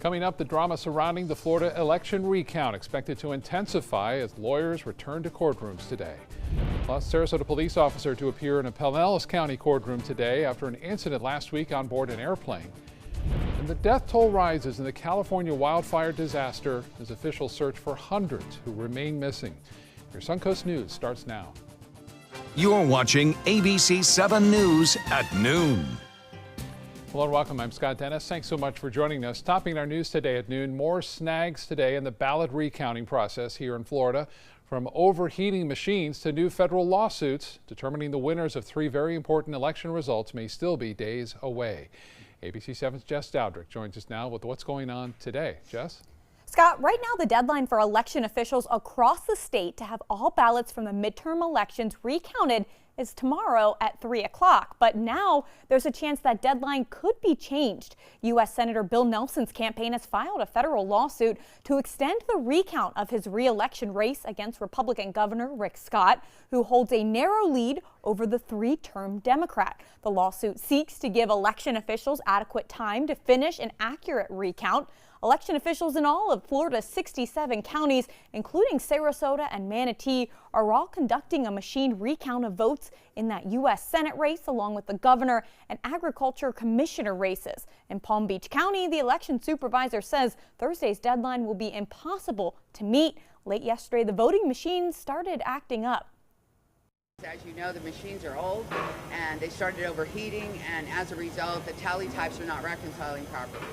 Coming up, the drama surrounding the Florida election recount expected to intensify as lawyers return to courtrooms today. Plus, Sarasota police officer to appear in a Pinellas County courtroom today after an incident last week on board an airplane. And the death toll rises in the California wildfire disaster as officials search for hundreds who remain missing. Your Suncoast News starts now. You're watching ABC 7 News at noon. Hello and welcome. I'm Scott Dennis. Thanks so much for joining us. Topping our news today at noon, more snags today in the ballot recounting process here in Florida. From overheating machines to new federal lawsuits, determining the winners of three very important election results may still be days away. ABC 7's Jess Dowdrick joins us now with what's going on today. Jess? Scott, right now the deadline for election officials across the state to have all ballots from the midterm elections recounted is tomorrow at 3 o'clock. But now there's a chance that deadline could be changed. U.S. Senator Bill Nelson's campaign has filed a federal lawsuit to extend the recount of his re-election race against Republican Governor Rick Scott, who holds a narrow lead over the three-term Democrat. The lawsuit seeks to give election officials adequate time to finish an accurate recount. Election officials in all of Florida's 67 counties, including Sarasota and Manatee, are all conducting a machine recount of votes in that U.S. Senate race, along with the governor and agriculture commissioner races. In Palm Beach County, the election supervisor says Thursday's deadline will be impossible to meet. Late yesterday, the voting machines started acting up. As you know, the machines are old and they started overheating, and as a result, the tally types are not reconciling properly.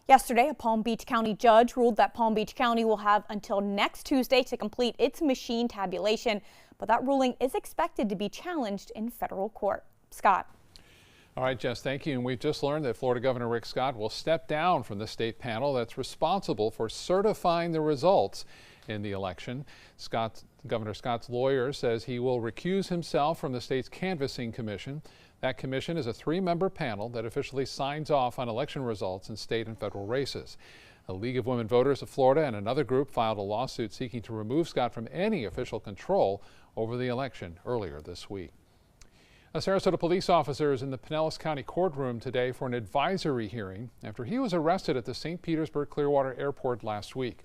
Yesterday, a Palm Beach County judge ruled that Palm Beach County will have until next Tuesday to complete its machine tabulation, but that ruling is expected to be challenged in federal court. Scott. All right, Jess, thank you. And we've just learned that Florida Governor Rick Scott will step down from the state panel that's responsible for certifying the results in the election. Governor Scott's lawyer says he will recuse himself from the state's canvassing commission. That commission is a three-member panel that officially signs off on election results in state and federal races. The League of Women Voters of Florida and another group filed a lawsuit seeking to remove Scott from any official control over the election earlier this week. A Sarasota police officer is in the Pinellas County courtroom today for an advisory hearing after he was arrested at the St. Petersburg Clearwater Airport last week.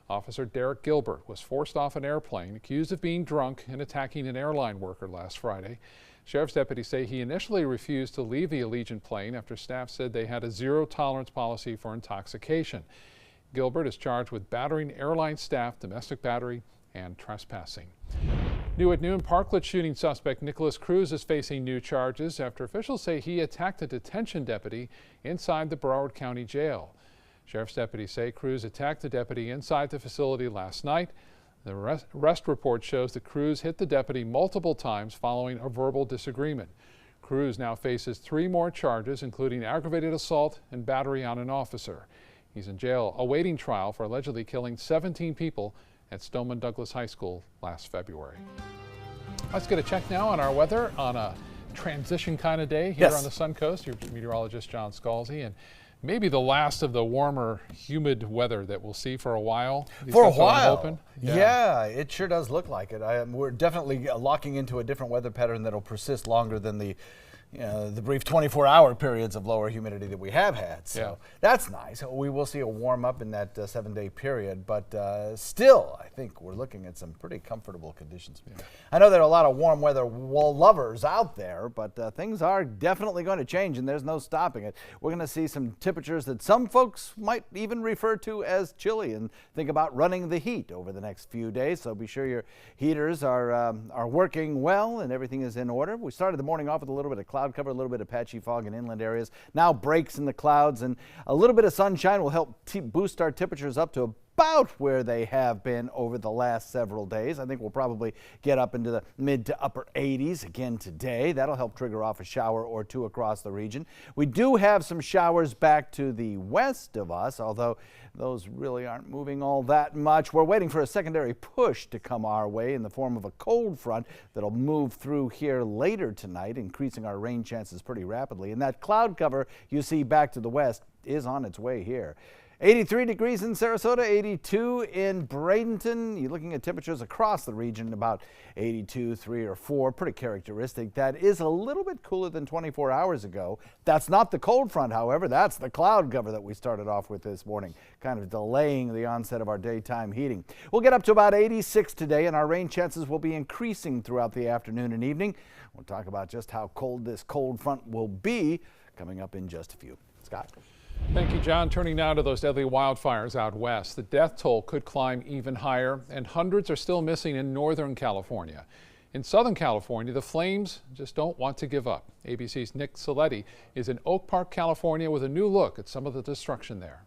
Officer Derek Gilbert was forced off an airplane, accused of being drunk and attacking an airline worker last Friday. Sheriff's deputies say he initially refused to leave the Allegiant plane after staff said they had a zero-tolerance policy for intoxication. Gilbert is charged with battering airline staff, domestic battery, and trespassing. New at noon, Parklet shooting suspect Nicholas Cruz is facing new charges after officials say he attacked a detention deputy inside the Broward County Jail. Sheriff's deputies say Cruz attacked the deputy inside the facility last night. The arrest report shows that Cruz hit the deputy multiple times following a verbal disagreement. Cruz now faces three more charges, including aggravated assault and battery on an officer. He's in jail awaiting trial for allegedly killing 17 people at Stoneman Douglas High School last February. Let's get a check now on our weather on a transition kind of day here on the Sun Coast. Your meteorologist John Scalzi, and maybe the last of the warmer, humid weather that we'll see for a while. For a while. Yeah, it sure does look like it. We're definitely locking into a different weather pattern that'll persist longer than the brief 24-hour periods of lower humidity that we have had. So that's nice. We will see a warm up in that 7-day period, but still, I think we're looking at some pretty comfortable conditions. Yeah. I know there are a lot of warm weather lovers out there, but things are definitely going to change, and there's no stopping it. We're going to see some temperatures that some folks might even refer to as chilly and think about running the heat over the next few days. So be sure your heaters are working well and everything is in order. We started the morning off with a little bit of cloud cover, a little bit of patchy fog in inland areas. Now breaks in the clouds, and a little bit of sunshine will help boost our temperatures up to about where they have been over the last several days. I think we'll probably get up into the mid to upper 80s again today. That'll help trigger off a shower or two across the region. We do have some showers back to the west of us, although those really aren't moving all that much. We're waiting for a secondary push to come our way in the form of a cold front that'll move through here later tonight, increasing our rain chances pretty rapidly. And that cloud cover you see back to the west is on its way here. 83 degrees in Sarasota, 82 in Bradenton. You're looking at temperatures across the region, about 82, 3 or 4, pretty characteristic. That is a little bit cooler than 24 hours ago. That's not the cold front, however. That's the cloud cover that we started off with this morning, kind of delaying the onset of our daytime heating. We'll get up to about 86 today, and our rain chances will be increasing throughout the afternoon and evening. We'll talk about just how cold this cold front will be coming up in just a few. Scott. Thank you, John. Turning now to those deadly wildfires out west. The death toll could climb even higher, and hundreds are still missing in Northern California. In Southern California, the flames just don't want to give up. ABC's Nick Saletti is in Oak Park, California, with a new look at some of the destruction there.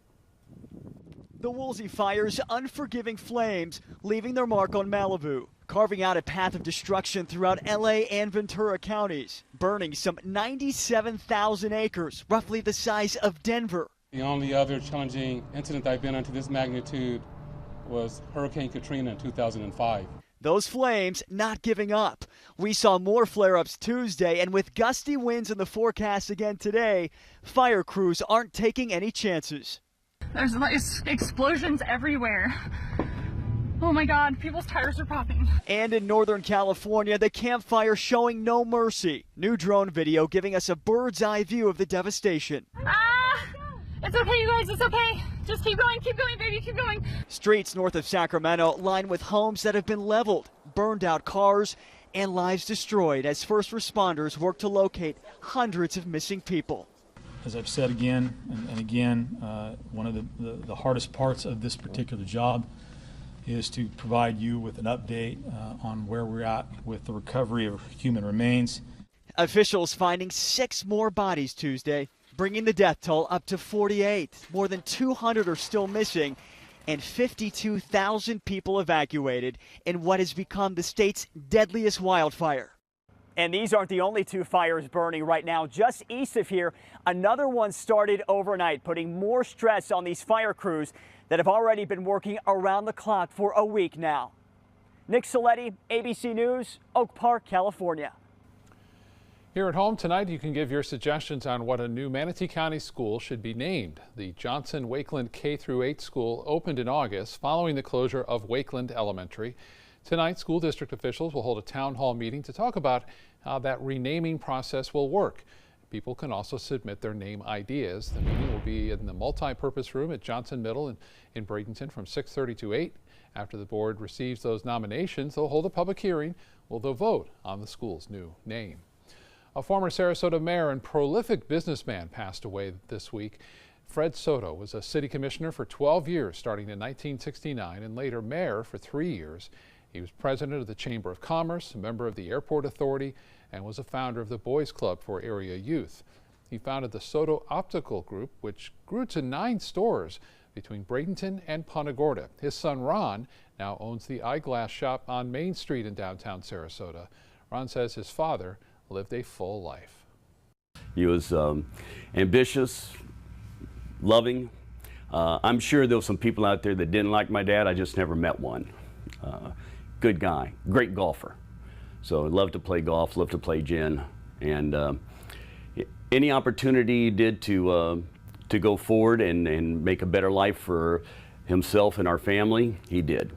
The Woolsey fire's unforgiving flames leaving their mark on Malibu, carving out a path of destruction throughout LA and Ventura counties, burning some 97,000 acres, roughly the size of Denver. The only other challenging incident I've been on to this magnitude was Hurricane Katrina in 2005. Those flames not giving up. We saw more flare-ups Tuesday, and with gusty winds in the forecast again today, fire crews aren't taking any chances. There's explosions everywhere. Oh my God, people's tires are popping. And in Northern California, the campfire showing no mercy. New drone video giving us a bird's eye view of the devastation. It's okay, you guys, it's okay. Just keep going, baby, keep going. Streets north of Sacramento lined with homes that have been leveled, burned out cars, and lives destroyed as first responders work to locate hundreds of missing people. As I've said again and again, one of the hardest parts of this particular job is to provide you with an update on where we're at with the recovery of human remains. Officials finding 6 more bodies Tuesday, bringing the death toll up to 48. More than 200 are still missing, and 52,000 people evacuated in what has become the state's deadliest wildfire. And these aren't the only 2 fires burning right now. Just east of here, another one started overnight, putting more stress on these fire crews that have already been working around the clock for a week now. Nick Saletti, ABC News, Oak Park, California. Here at home tonight, you can give your suggestions on what a new Manatee County school should be named. The Johnson Wakeland K-8 school opened in August following the closure of Wakeland Elementary. Tonight, school district officials will hold a town hall meeting to talk about how that renaming process will work. People can also submit their name ideas. The meeting will be in the multi-purpose room at Johnson Middle in Bradenton from 6:30 to 8. After the board receives those nominations, they'll hold a public hearing where they'll vote on the school's new name. A former Sarasota mayor and prolific businessman passed away this week. Fred Soto was a city commissioner for 12 years, starting in 1969, and later mayor for 3 years. He was president of the Chamber of Commerce, a member of the Airport Authority, and was a founder of the Boys Club for area youth. He founded the Soto Optical Group, which grew to 9 stores between Bradenton and Punta Gorda. His son Ron now owns the eyeglass shop on Main Street in downtown Sarasota. Ron says his father lived a full life. He was ambitious, loving. I'm sure there were some people out there that didn't like my dad. I just never met one. Good guy, great golfer. So loved to play golf, loved to play gin, and any opportunity he did to go forward and make a better life for himself and our family, he did.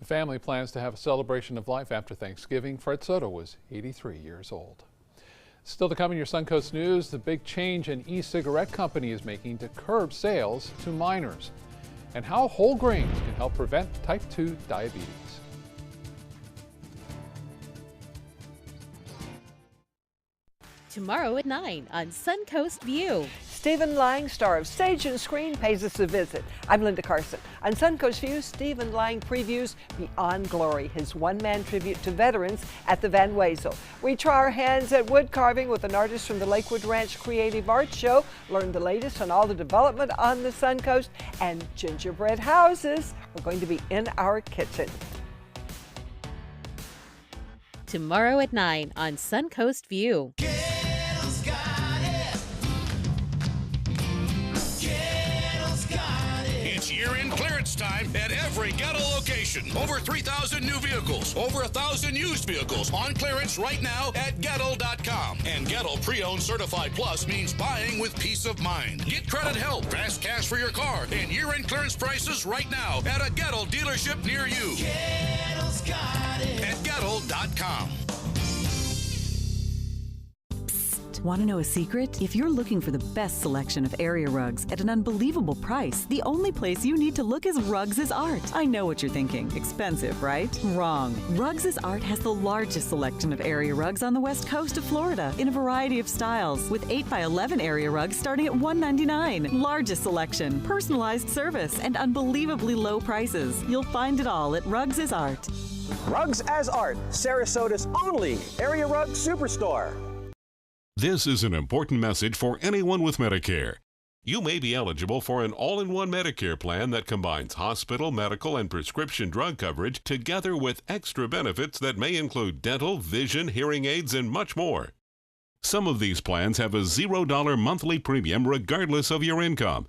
The family plans to have a celebration of life after Thanksgiving. Fred Soto was 83 years old. Still to come in your Suncoast News, the big change an e-cigarette company is making to curb sales to minors, and how whole grains can help prevent type 2 diabetes. Tomorrow at 9 on Suncoast View. Stephen Lang, star of Stage and Screen, pays us a visit. I'm Linda Carson. On Suncoast View, Stephen Lang previews Beyond Glory, his one-man tribute to veterans at the Van Wezel. We try our hands at wood carving with an artist from the Lakewood Ranch Creative Arts Show, learn the latest on all the development on the Suncoast, and gingerbread houses are going to be in our kitchen. Tomorrow at 9 on Suncoast View. It's year-end clearance time at every Ghetto location. location. Over 3,000 new vehicles, over 1,000 used vehicles on clearance right now at Gettle.com. And Gettle Pre-Owned Certified Plus means buying with peace of mind. Get credit help, fast cash for your car, and year-end clearance prices right now at a Gettle dealership near you. Gettle's got it. At Gettle.com. Want to know a secret? If you're looking for the best selection of area rugs at an unbelievable price, the only place you need to look is Rugs is Art. I know what you're thinking. Expensive, right? Wrong. Rugs is Art has the largest selection of area rugs on the west coast of Florida in a variety of styles, with 8x11 area rugs starting at $199. Largest selection, personalized service, and unbelievably low prices. You'll find it all at Rugs is Art. Rugs as Art, Sarasota's only area rug superstore. This is an important message for anyone with Medicare. You may be eligible for an all-in-one Medicare plan that combines hospital, medical, and prescription drug coverage together with extra benefits that may include dental, vision, hearing aids, and much more. Some of these plans have a $0 monthly premium regardless of your income.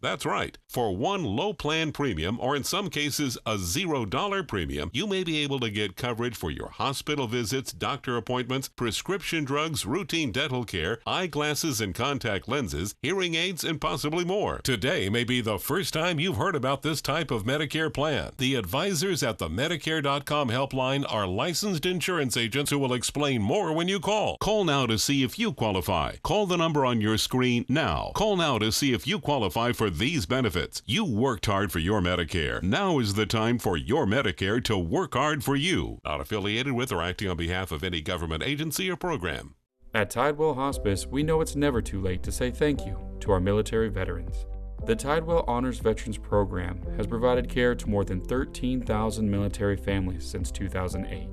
That's right. For one low plan premium, or in some cases a $0 premium, you may be able to get coverage for your hospital visits, doctor appointments, prescription drugs, routine dental care, eyeglasses and contact lenses, hearing aids, and possibly more. Today may be the first time you've heard about this type of Medicare plan. The advisors at the Medicare.com helpline are licensed insurance agents who will explain more when you call. Call now to see if you qualify. Call the number on your screen now. Call now to see if you qualify for these benefits. You worked hard for your Medicare. Now is the time for your Medicare to work hard for you. Not affiliated with or acting on behalf of any government agency or program. At Tidewell Hospice, we know it's never too late to say thank you to our military veterans. The Tidewell Honors Veterans Program has provided care to more than 13,000 military families since 2008.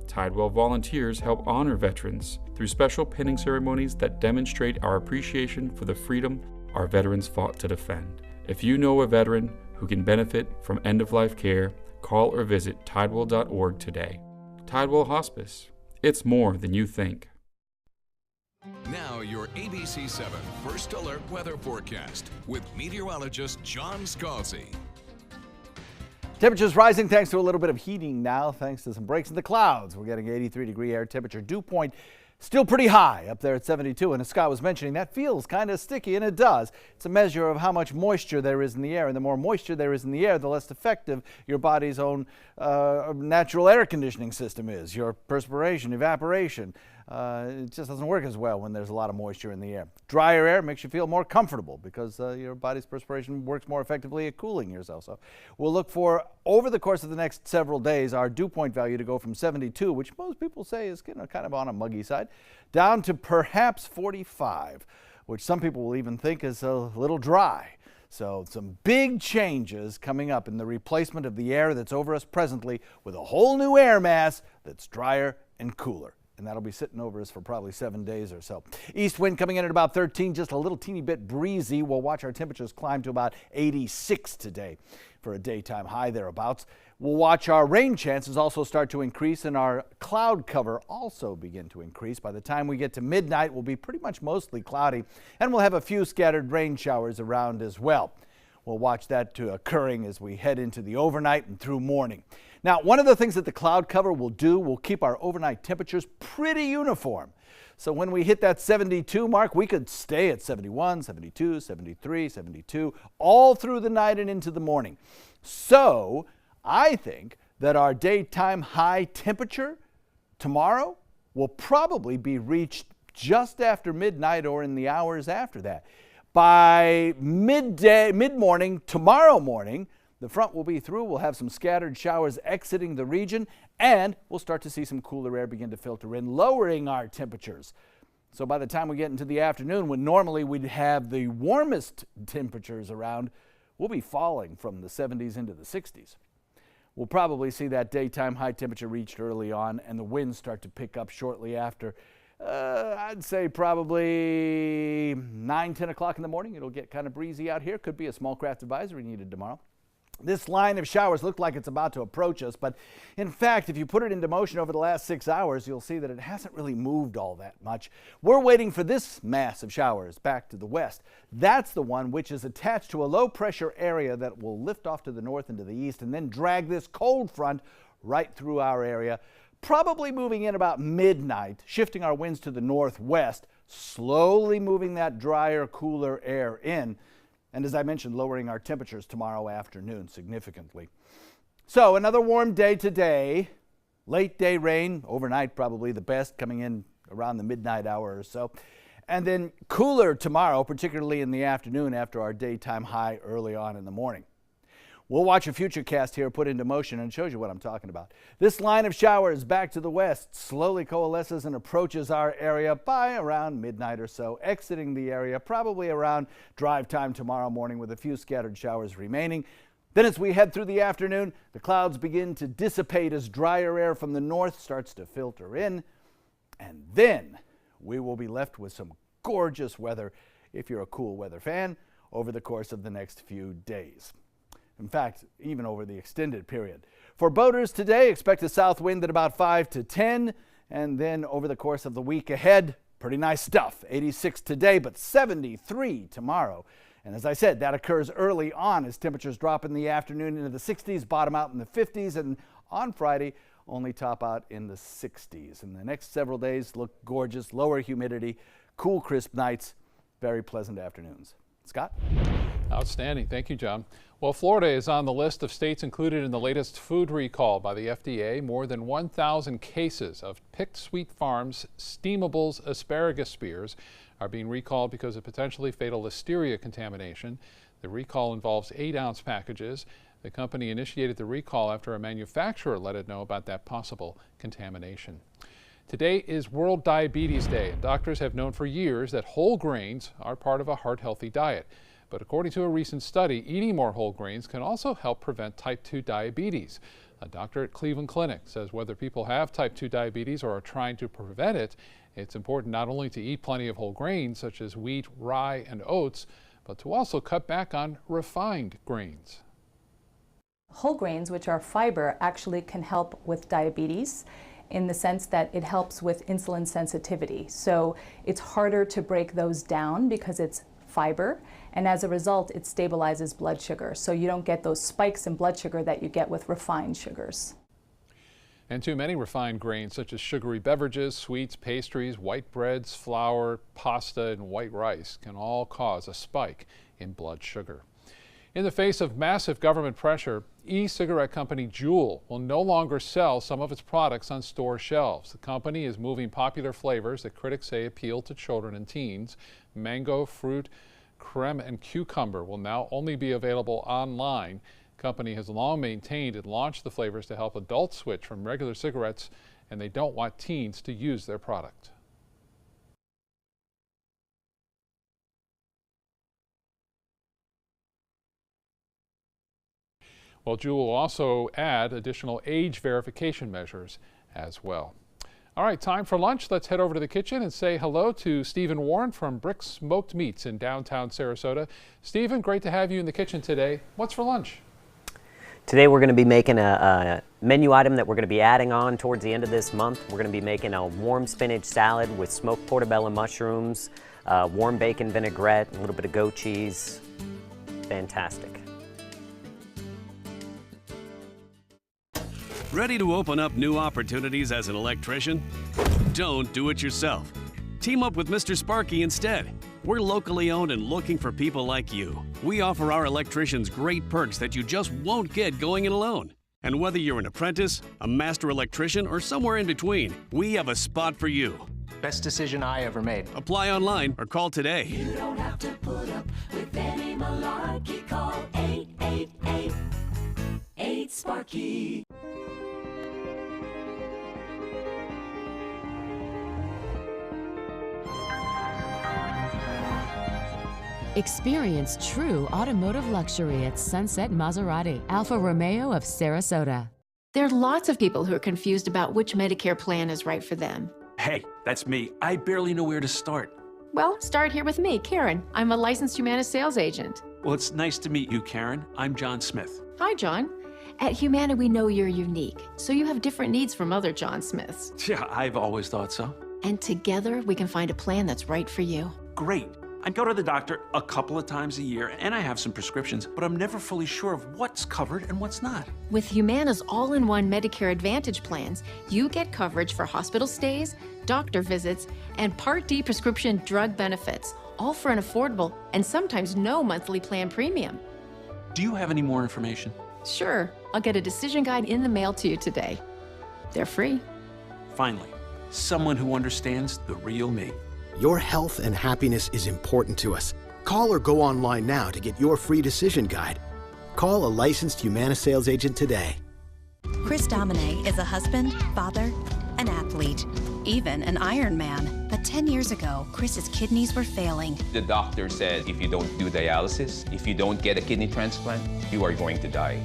Tidewell volunteers help honor veterans through special pinning ceremonies that demonstrate our appreciation for the freedom our veterans fought to defend. If you know a veteran who can benefit from end-of-life care, call or visit Tidewell.org today. Tidewell Hospice. It's more than you think. Now your ABC 7 First Alert weather forecast with meteorologist John Scalzi. Temperatures rising thanks to a little bit of heating now, thanks to some breaks in the clouds. We're getting 83-degree air temperature. Dew point still pretty high up there at 72, and as Scott was mentioning, that feels kind of sticky, and it does. It's a measure of how much moisture there is in the air, and the more moisture there is in the air, the less effective your body's own natural air conditioning system is. Your perspiration, evaporation, it just doesn't work as well when there's a lot of moisture in the air. Drier air makes you feel more comfortable because your body's perspiration works more effectively at cooling yourself. So we'll look for, over the course of the next several days, our dew point value to go from 72, which most people say is kind of on a muggy side, down to perhaps 45, which some people will even think is a little dry. So some big changes coming up in the replacement of the air that's over us presently with a whole new air mass that's drier and cooler. And that'll be sitting over us for probably 7 days or so. East wind coming in at about 13, just a little teeny bit breezy. We'll watch our temperatures climb to about 86 today for a daytime high thereabouts. We'll watch our rain chances also start to increase and our cloud cover also begin to increase. By the time we get to midnight, we'll be pretty much mostly cloudy, and we'll have a few scattered rain showers around as well. We'll watch that occurring as we head into the overnight and through morning. Now, one of the things that the cloud cover will do will keep our overnight temperatures pretty uniform. So when we hit that 72 mark, we could stay at 71, 72, 73, 72, all through the night and into the morning. So I think that our daytime high temperature tomorrow will probably be reached just after midnight or in the hours after that. By mid-morning tomorrow morning, the front will be through. We'll have some scattered showers exiting the region, and we'll start to see some cooler air begin to filter in, lowering our temperatures. So by the time we get into the afternoon, when normally we'd have the warmest temperatures around, we'll be falling from the 70s into the 60s. We'll probably see that daytime high temperature reached early on, and the winds start to pick up shortly after. I'd say probably 9, 10 o'clock in the morning. It'll get kind of breezy out here. Could be a small craft advisory needed tomorrow. This line of showers looked like it's about to approach us, but in fact, if you put it into motion over the last 6 hours, you'll see that it hasn't really moved all that much. We're waiting for this mass of showers back to the west. That's the one which is attached to a low pressure area that will lift off to the north and to the east and then drag this cold front right through our area, probably moving in about midnight, shifting our winds to the northwest, slowly moving that drier, cooler air in. And as I mentioned, lowering our temperatures tomorrow afternoon significantly. So another warm day today. Late day rain, overnight probably the best, coming in around the midnight hour or so. And then cooler tomorrow, particularly in the afternoon after our daytime high early on in the morning. We'll watch a futurecast here put into motion and shows you what I'm talking about. This line of showers back to the west slowly coalesces and approaches our area by around midnight or so, exiting the area probably around drive time tomorrow morning with a few scattered showers remaining. Then as we head through the afternoon, the clouds begin to dissipate as drier air from the north starts to filter in. And then we will be left with some gorgeous weather, if you're a cool weather fan, over the course of the next few days. In fact, even over the extended period. For boaters today, expect a south wind at about 5 to 10, and then over the course of the week ahead, pretty nice stuff. 86 today, but 73 tomorrow. And as I said, that occurs early on as temperatures drop in the afternoon into the 60s, bottom out in the 50s, and on Friday, only top out in the 60s. And the next several days look gorgeous, lower humidity, cool, crisp nights, very pleasant afternoons. Scott? Outstanding. Thank you, John. Well, Florida is on the list of states included in the latest food recall by the FDA. More than 1,000 cases of Picked Sweet Farms steamables asparagus spears are being recalled because of potentially fatal listeria contamination. The recall involves 8-ounce packages. The company initiated the recall after a manufacturer let it know about that possible contamination. Today is World Diabetes Day, and doctors have known for years that whole grains are part of a heart-healthy diet. But according to a recent study, eating more whole grains can also help prevent type 2 diabetes. A doctor at Cleveland Clinic says whether people have type 2 diabetes or are trying to prevent it, it's important not only to eat plenty of whole grains such as wheat, rye, and oats, but to also cut back on refined grains. Whole grains, which are fiber, actually can help with diabetes in the sense that it helps with insulin sensitivity. So it's harder to break those down because it's fiber, and as a result it stabilizes blood sugar, so you don't get those spikes in blood sugar that you get with refined sugars. And too many refined grains such as sugary beverages, sweets, pastries, white breads, flour, pasta, and white rice can all cause a spike in blood sugar. In the face of massive government pressure, e-cigarette company Juul will no longer sell some of its products on store shelves. The company is moving popular flavors that critics say appeal to children and teens. Mango, fruit, creme, and cucumber will now only be available online. The company has long maintained and launched the flavors to help adults switch from regular cigarettes, and they don't want teens to use their product. Well, Juul will also add additional age verification measures as well. All right, time for lunch. Let's head over to the kitchen and say hello to Stephen Warren from Brick Smoked Meats in downtown Sarasota. Stephen, great to have you in the kitchen today. What's for lunch? Today we're going to be making a menu item that we're going to be adding on towards the end of this month. We're going to be making a warm spinach salad with smoked portobello mushrooms, warm bacon vinaigrette, a little bit of goat cheese. Fantastic. Ready to open up new opportunities as an electrician? Don't do it yourself. Team up with Mr. Sparky instead. We're locally owned and looking for people like you. We offer our electricians great perks that you just won't get going it alone. And whether you're an apprentice, a master electrician, or somewhere in between, we have a spot for you. Best decision I ever made. Apply online or call today. You don't have to put up with any malarkey. Call 888-8-SPARKY. Experience true automotive luxury at Sunset Maserati, Alfa Romeo of Sarasota. There are lots of people who are confused about which Medicare plan is right for them. Hey, that's me. I barely know where to start. Well, start here with me, Karen. I'm a licensed Humana sales agent. Well, it's nice to meet you, Karen. I'm John Smith. Hi, John. At Humana, we know you're unique, so you have different needs from other John Smiths. Yeah, I've always thought so. And together, we can find a plan that's right for you. Great. I go to the doctor a couple of times a year, and I have some prescriptions, but I'm never fully sure of what's covered and what's not. With Humana's all-in-one Medicare Advantage plans, you get coverage for hospital stays, doctor visits, and Part D prescription drug benefits, all for an affordable and sometimes no monthly plan premium. Do you have any more information? Sure, I'll get a decision guide in the mail to you today. They're free. Finally, someone who understands the real me. Your health and happiness is important to us. Call or go online now to get your free decision guide. Call a licensed Humana sales agent today. Chris Domine is a husband, father, an athlete, even an Ironman. But 10 years ago, Chris's kidneys were failing. The doctor said if you don't do dialysis, if you don't get a kidney transplant, you are going to die.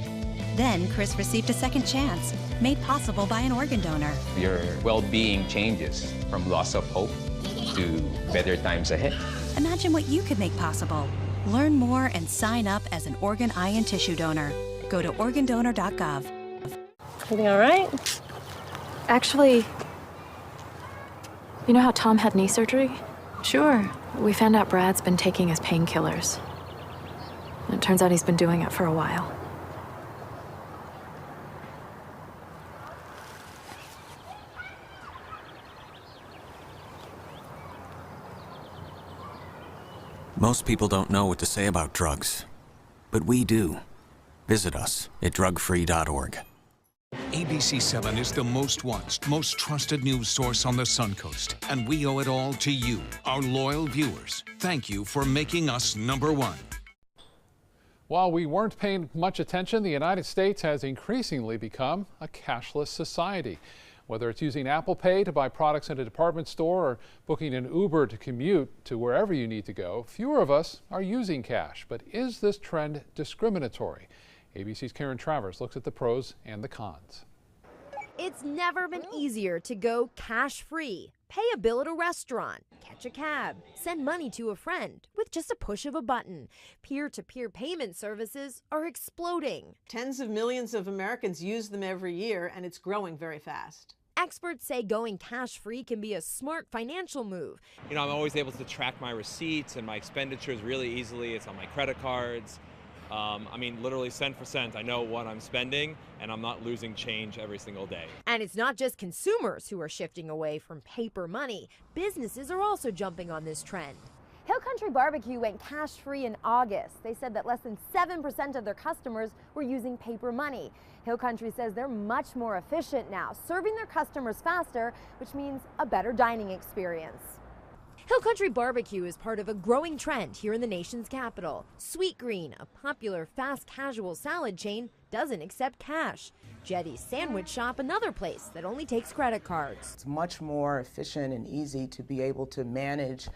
Then Chris received a second chance, made possible by an organ donor. Your well-being changes from loss of hope to better times ahead. Imagine what you could make possible. Learn more and sign up as an organ, eye, and tissue donor. Go to organdonor.gov. Everything all right? Actually, you know how Tom had knee surgery? Sure. We found out Brad's been taking his painkillers. And it turns out he's been doing it for a while. Most people don't know what to say about drugs, but we do. Visit us at drugfree.org. ABC 7 is the most watched, most trusted news source on the Suncoast, and we owe it all to you, our loyal viewers. Thank you for making us #1. While we weren't paying much attention, the United States has increasingly become a cashless society. Whether it's using Apple Pay to buy products in a department store or booking an Uber to commute to wherever you need to go, fewer of us are using cash. But is this trend discriminatory? ABC's Karen Travers looks at the pros and the cons. It's never been easier to go cash-free. Pay a bill at a restaurant, catch a cab, send money to a friend with just a push of a button. Peer-to-peer payment services are exploding. Tens of millions of Americans use them every year, and it's growing very fast. Experts say going cash-free can be a smart financial move. You know, I'm always able to track my receipts and my expenditures really easily. It's on my credit cards. I mean, literally cent for cent, I know what I'm spending, and I'm not losing change every single day. And it's not just consumers who are shifting away from paper money. Businesses are also jumping on this trend. Hill Country Barbecue went cash-free in August. They said that less than 7% of their customers were using paper money. Hill Country says they're much more efficient now, serving their customers faster, which means a better dining experience. Hill Country Barbecue is part of a growing trend here in the nation's capital. Sweetgreen, a popular fast casual salad chain, doesn't accept cash. Jetty's Sandwich Shop, another place that only takes credit cards. It's much more efficient and easy to be able to manage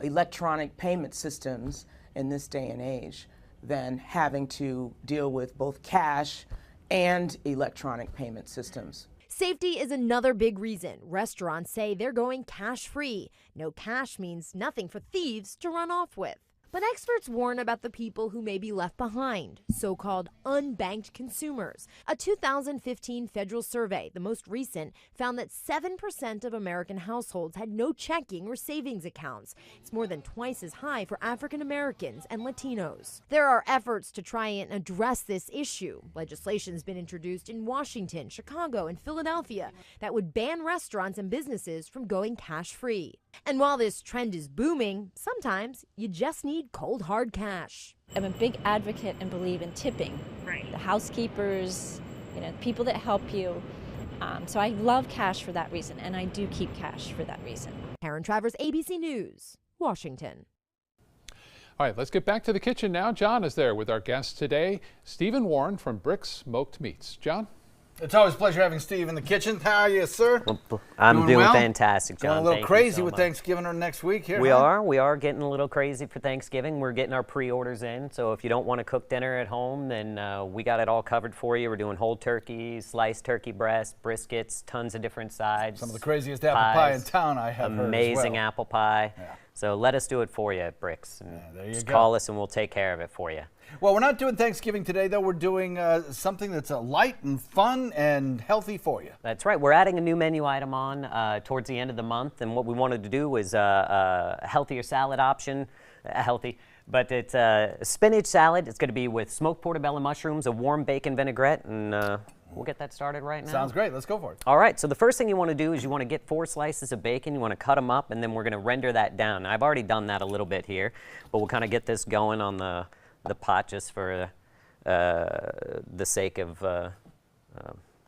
electronic payment systems in this day and age than having to deal with both cash and electronic payment systems. Safety is another big reason. Restaurants say they're going cash-free. No cash means nothing for thieves to run off with. But experts warn about the people who may be left behind, so-called unbanked consumers. A 2015 federal survey, the most recent, found that 7% of American households had no checking or savings accounts. It's more than twice as high for African Americans and Latinos. There are efforts to try and address this issue. Legislation's been introduced in Washington, Chicago, and Philadelphia that would ban restaurants and businesses from going cash-free. And while this trend is booming, sometimes you just need cold hard cash. I'm a big advocate and believe in tipping. Right. The housekeepers, people that help you. So I love cash for that reason, and I do keep cash for that reason. Karen Travers, ABC News, Washington. All right, let's get back to the kitchen now. John is there with our guest today, Stephen Warren from Brick's Smoked Meats. John? It's always a pleasure having Steve in the kitchen. How are you, sir? I'm doing well? Fantastic, John. Going a little Thank crazy so with much. Thanksgiving or next week here. We are getting a little crazy for Thanksgiving. We're getting our pre-orders in, so if you don't want to cook dinner at home, then we got it all covered for you. We're doing whole turkeys, sliced turkey breasts, briskets, tons of different sides. Some of the craziest apple pie in town I have heard as Amazing well. apple pie. Yeah. So let us do it for you at Bricks. There you Just go. call us and we'll take care of it for you. Well, we're not doing Thanksgiving today, though. We're doing something that's light and fun and healthy for you. That's right. We're adding a new menu item on towards the end of the month, and what we wanted to do was a healthier salad option, healthy, but it's a spinach salad. It's going to be with smoked portobello mushrooms, a warm bacon vinaigrette, and we'll get that started right now. Sounds great. Let's go for it. All right. So the first thing you want to do is you want to get 4 slices of bacon. You want to cut them up, and then we're going to render that down. I've already done that a little bit here, but we'll kind of get this going on the pot just for the sake of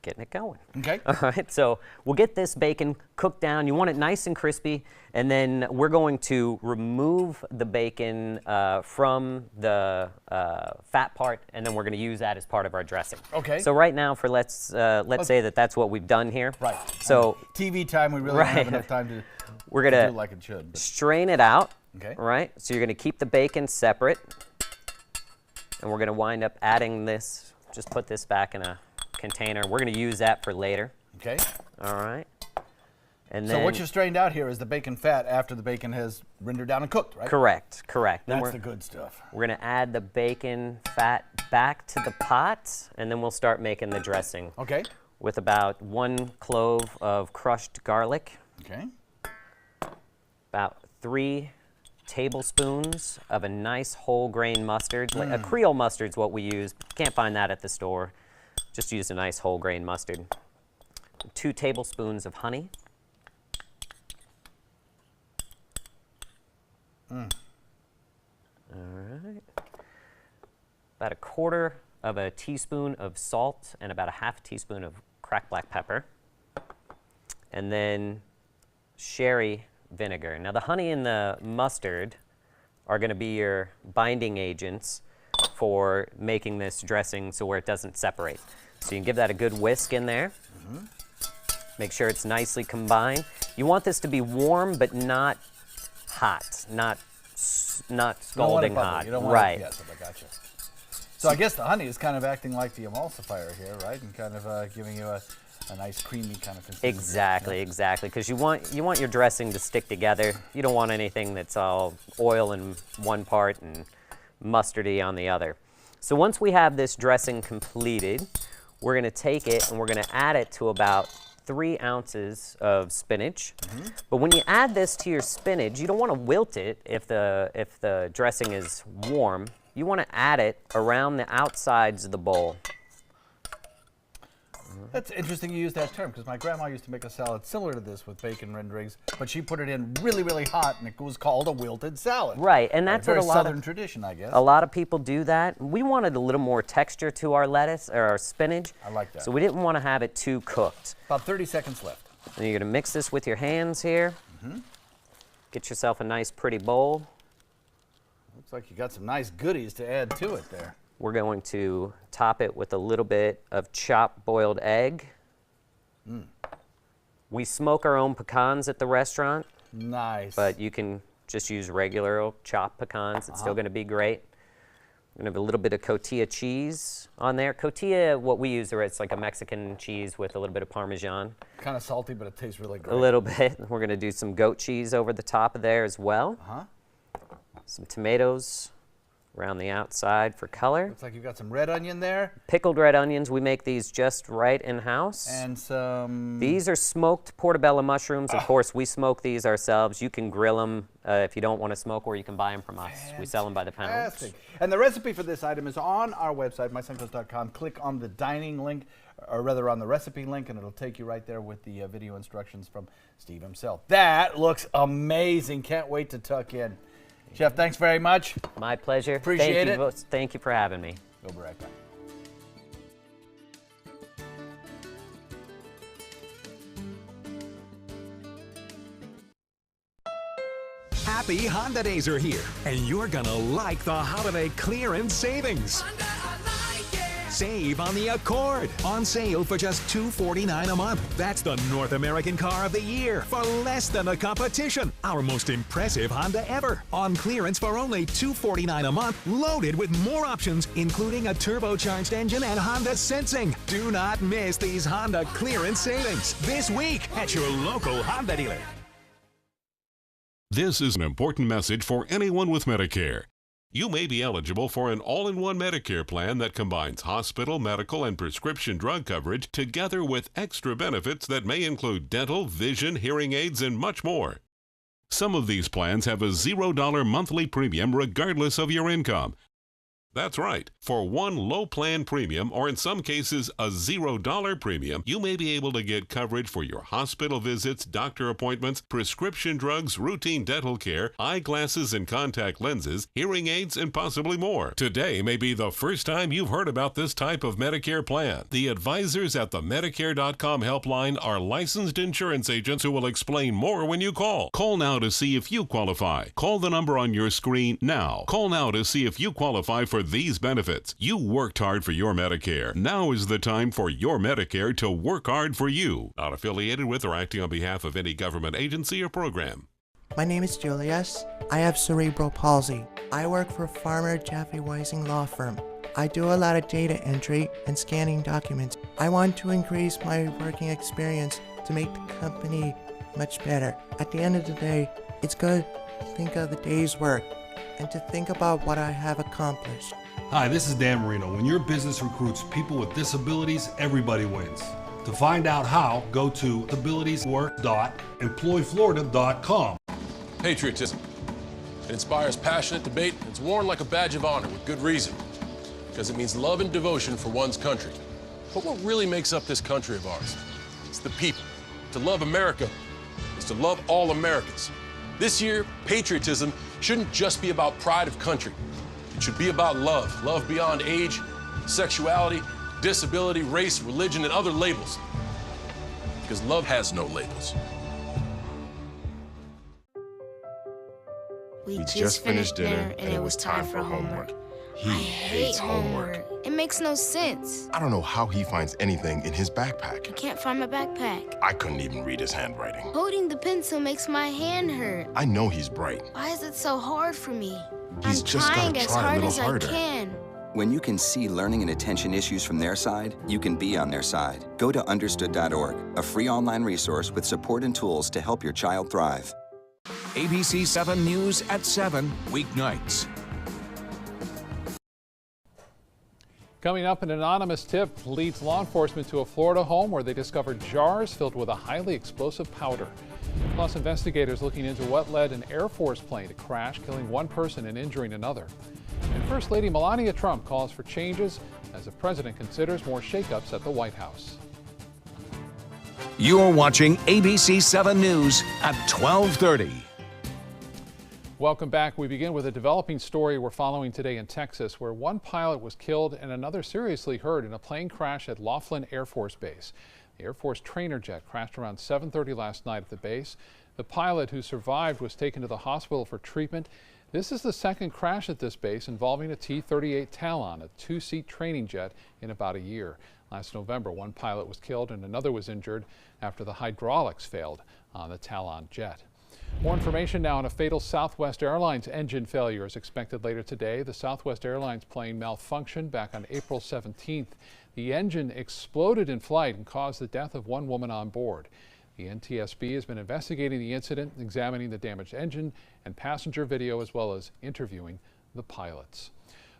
getting it going. Okay. All right, so we'll get this bacon cooked down. You want it nice and crispy, and then we're going to remove the bacon from the fat part, and then we're going to use that as part of our dressing. Okay. So right now, for let's say that's what we've done here. Right. So TV time, we really don't have enough time to, we're to gonna do it like it should. But. strain it out. Okay. Right. So you're going to keep the bacon separate. And we're going to wind up adding this, just put this back in a container. We're going to use that for later. Okay. All right. And so then, what you've strained out here is the bacon fat after the bacon has rendered down and cooked, right? Correct, correct. Then That's the good stuff. We're going to add the bacon fat back to the pot, and then we'll start making the dressing. Okay. With about 1 clove of crushed garlic. Okay. About 3 tablespoons of a nice whole grain mustard. A Creole mustard's what we use. Can't find that at the store. Just use a nice whole grain mustard. 2 tablespoons of honey. All right. About 1/4 of a teaspoon of salt and about 1/2 teaspoon of cracked black pepper. And then sherry vinegar. Now the honey and the mustard are going to be your binding agents for making this dressing so where it doesn't separate. So you can give that a good whisk in there. Make sure it's nicely combined. You want this to be warm but not hot, not scalding hot. You don't want right. It, yes, I gotcha. So I guess the honey is kind of acting like the emulsifier here, right? And kind of giving you a nice creamy kind of consistency. Exactly, exactly. Because you want your dressing to stick together. You don't want anything that's all oil in one part and mustardy on the other. So once we have this dressing completed, we're going to take it and we're going to add it to about 3 ounces of spinach. But when you add this to your spinach, you don't want to wilt it if the dressing is warm. You want to add it around the outsides of the bowl. That's interesting you use that term, because my grandma used to make a salad similar to this with bacon renderings, but she put it in really, really hot, and it was called a wilted salad. Right, and that's a very what a lot southern of tradition, I guess. A lot of people do that. We wanted a little more texture to our lettuce or our spinach. I like that. So we didn't want to have it too cooked. About 30 seconds left. And you're going to mix this with your hands here. Get yourself a nice, pretty bowl. Looks like you got some nice goodies to add to it there. We're going to top it with a little bit of chopped boiled egg. We smoke our own pecans at the restaurant. Nice. But you can just use regular old chopped pecans. It's still going to be great. We're going to have a little bit of cotija cheese on there. Cotija, what we use, it's like a Mexican cheese with a little bit of Parmesan. Kind of salty, but it tastes really great. A little bit. We're going to do some goat cheese over the top of there as well. Some tomatoes around the outside for color. Looks like you've got some red onion there. Pickled red onions. We make these just right in-house. And some... These are smoked portobello mushrooms. Of course, we smoke these ourselves. You can grill them if you don't want to smoke, or you can buy them from us. We sell them by the pound. Fantastic. And the recipe for this item is on our website, mysuncoast.com. Click on the dining link, or rather on the recipe link, and it'll take you right there with the video instructions from Steve himself. That looks amazing. Can't wait to tuck in. Chef, thanks very much. My pleasure. Appreciate it. Thank you for having me. We'll be right back. Happy Honda Days are here, and you're gonna like the holiday clearance savings. Save on the Accord. On sale for just $249 a month. That's the North American car of the year for less than the competition. Our most impressive Honda ever. On clearance for only $249 a month, loaded with more options, including a turbocharged engine and Honda Sensing. Do not miss these Honda clearance savings this week at your local Honda dealer. This is an important message for anyone with Medicare. You may be eligible for an all-in-one Medicare plan that combines hospital, medical, and prescription drug coverage together with extra benefits that may include dental, vision, hearing aids, and much more. Some of these plans have a $0 monthly premium regardless of your income. That's right. For one low plan premium, or in some cases a $0 premium, you may be able to get coverage for your hospital visits, doctor appointments, prescription drugs, routine dental care, eyeglasses and contact lenses, hearing aids, and possibly more. Today may be the first time you've heard about this type of Medicare plan. The advisors at the Medicare.com helpline are licensed insurance agents who will explain more when you call. Call now to see if you qualify. Call the number on your screen now. Call now to see if you qualify for these benefits. You worked hard for your Medicare. Now is the time for your Medicare to work hard for you. Not affiliated with or acting on behalf of any government agency or program. My name is Julius. I have cerebral palsy. I work for Farmer Jeffrey Weising Law Firm. I do a lot of data entry and scanning documents. I want to increase my working experience to make the company much better. At the end of the day, it's good to think of the day's work and to think about what I have accomplished. Hi, this is Dan Marino. When your business recruits people with disabilities, everybody wins. To find out how, go to abilitieswork.employflorida.com. Patriotism. It inspires passionate debate. It's worn like a badge of honor with good reason, because it means love and devotion for one's country. But what really makes up this country of ours? It's the people. To love America is to love all Americans. This year, patriotism shouldn't just be about pride of country. It should be about love. Love beyond age, sexuality, disability, race, religion, and other labels. Because love has no labels. We just finished dinner and it was time for homework. He hates homework. It makes no sense. I don't know how he finds anything in his backpack. I can't find my backpack. I couldn't even read his handwriting. Holding the pencil makes my hand hurt. I know he's bright. Why is it so hard for me? He's I'm just trying gotta as try a hard little as harder. I can. When you can see learning and attention issues from their side, you can be on their side. Go to understood.org, a free online resource with support and tools to help your child thrive. ABC 7 News at 7, weeknights. Coming up, an anonymous tip leads law enforcement to a Florida home where they discovered jars filled with a highly explosive powder. Plus, investigators looking into what led an Air Force plane to crash, killing one person and injuring another. And First Lady Melania Trump calls for changes as the president considers more shakeups at the White House. You're watching ABC 7 News at 12:30. Welcome back. We begin with a developing story we're following today in Texas, where one pilot was killed and another seriously hurt in a plane crash at Laughlin Air Force Base. The Air Force trainer jet crashed around 7:30 last night at the base. The pilot who survived was taken to the hospital for treatment. This is the second crash at this base involving a T-38 Talon, a two-seat training jet, in about a year. Last November, one pilot was killed and another was injured after the hydraulics failed on the Talon jet. More information now on a fatal Southwest Airlines engine failure is expected later today. The Southwest Airlines plane malfunctioned back on April 17th. The engine exploded in flight and caused the death of one woman on board. The NTSB has been investigating the incident, examining the damaged engine and passenger video, as well as interviewing the pilots.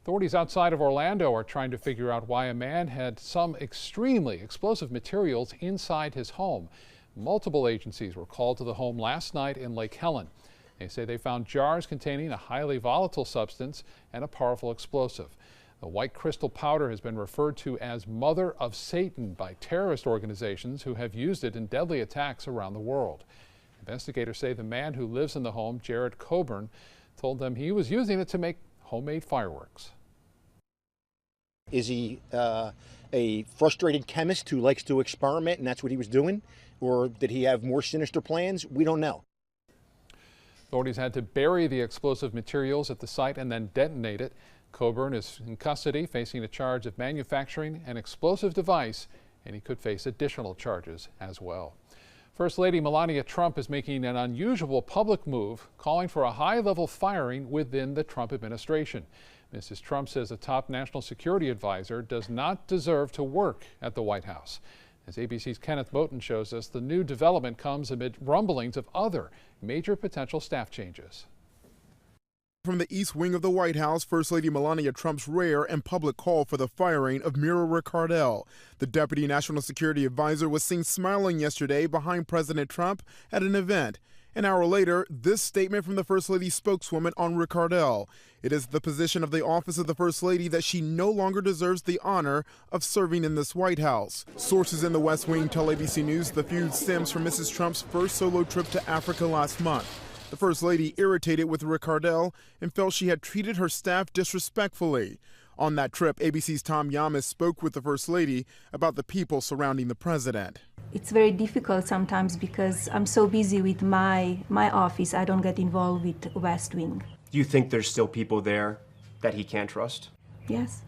Authorities outside of Orlando are trying to figure out why a man had some extremely explosive materials inside his home. Multiple agencies were called to the home last night in Lake Helen. They say they found jars containing a highly volatile substance and a powerful explosive. The white crystal powder has been referred to as Mother of Satan by terrorist organizations who have used it in deadly attacks around the world. Investigators say the man who lives in the home, Jared Coburn, told them he was using it to make homemade fireworks. Is he a frustrated chemist who likes to experiment and that's what he was doing? Or did he have more sinister plans? We don't know. Authorities had to bury the explosive materials at the site and then detonate it. Coburn is in custody, facing a charge of manufacturing an explosive device, and he could face additional charges as well. First Lady Melania Trump is making an unusual public move, calling for a high-level firing within the Trump administration. Mrs. Trump says a top national security advisor does not deserve to work at the White House. As ABC's Kenneth Moten shows us, the new development comes amid rumblings of other major potential staff changes. From the East Wing of the White House, First Lady Melania Trump's rare and public call for the firing of Mira Ricardel. The Deputy National Security Advisor was seen smiling yesterday behind President Trump at an event. An hour later, this statement from the First Lady's spokeswoman on Ricardel. It is the position of the office of the First Lady that she no longer deserves the honor of serving in this White House. Sources in the West Wing tell ABC News the feud stems from Mrs. Trump's first solo trip to Africa last month. The First Lady irritated with Ricardel and felt she had treated her staff disrespectfully. On that trip, ABC's Tom Yamas spoke with the First Lady about the people surrounding the president. It's very difficult sometimes because I'm so busy with my office, I don't get involved with West Wing. Do you think there's still people there that he can't trust? Yes.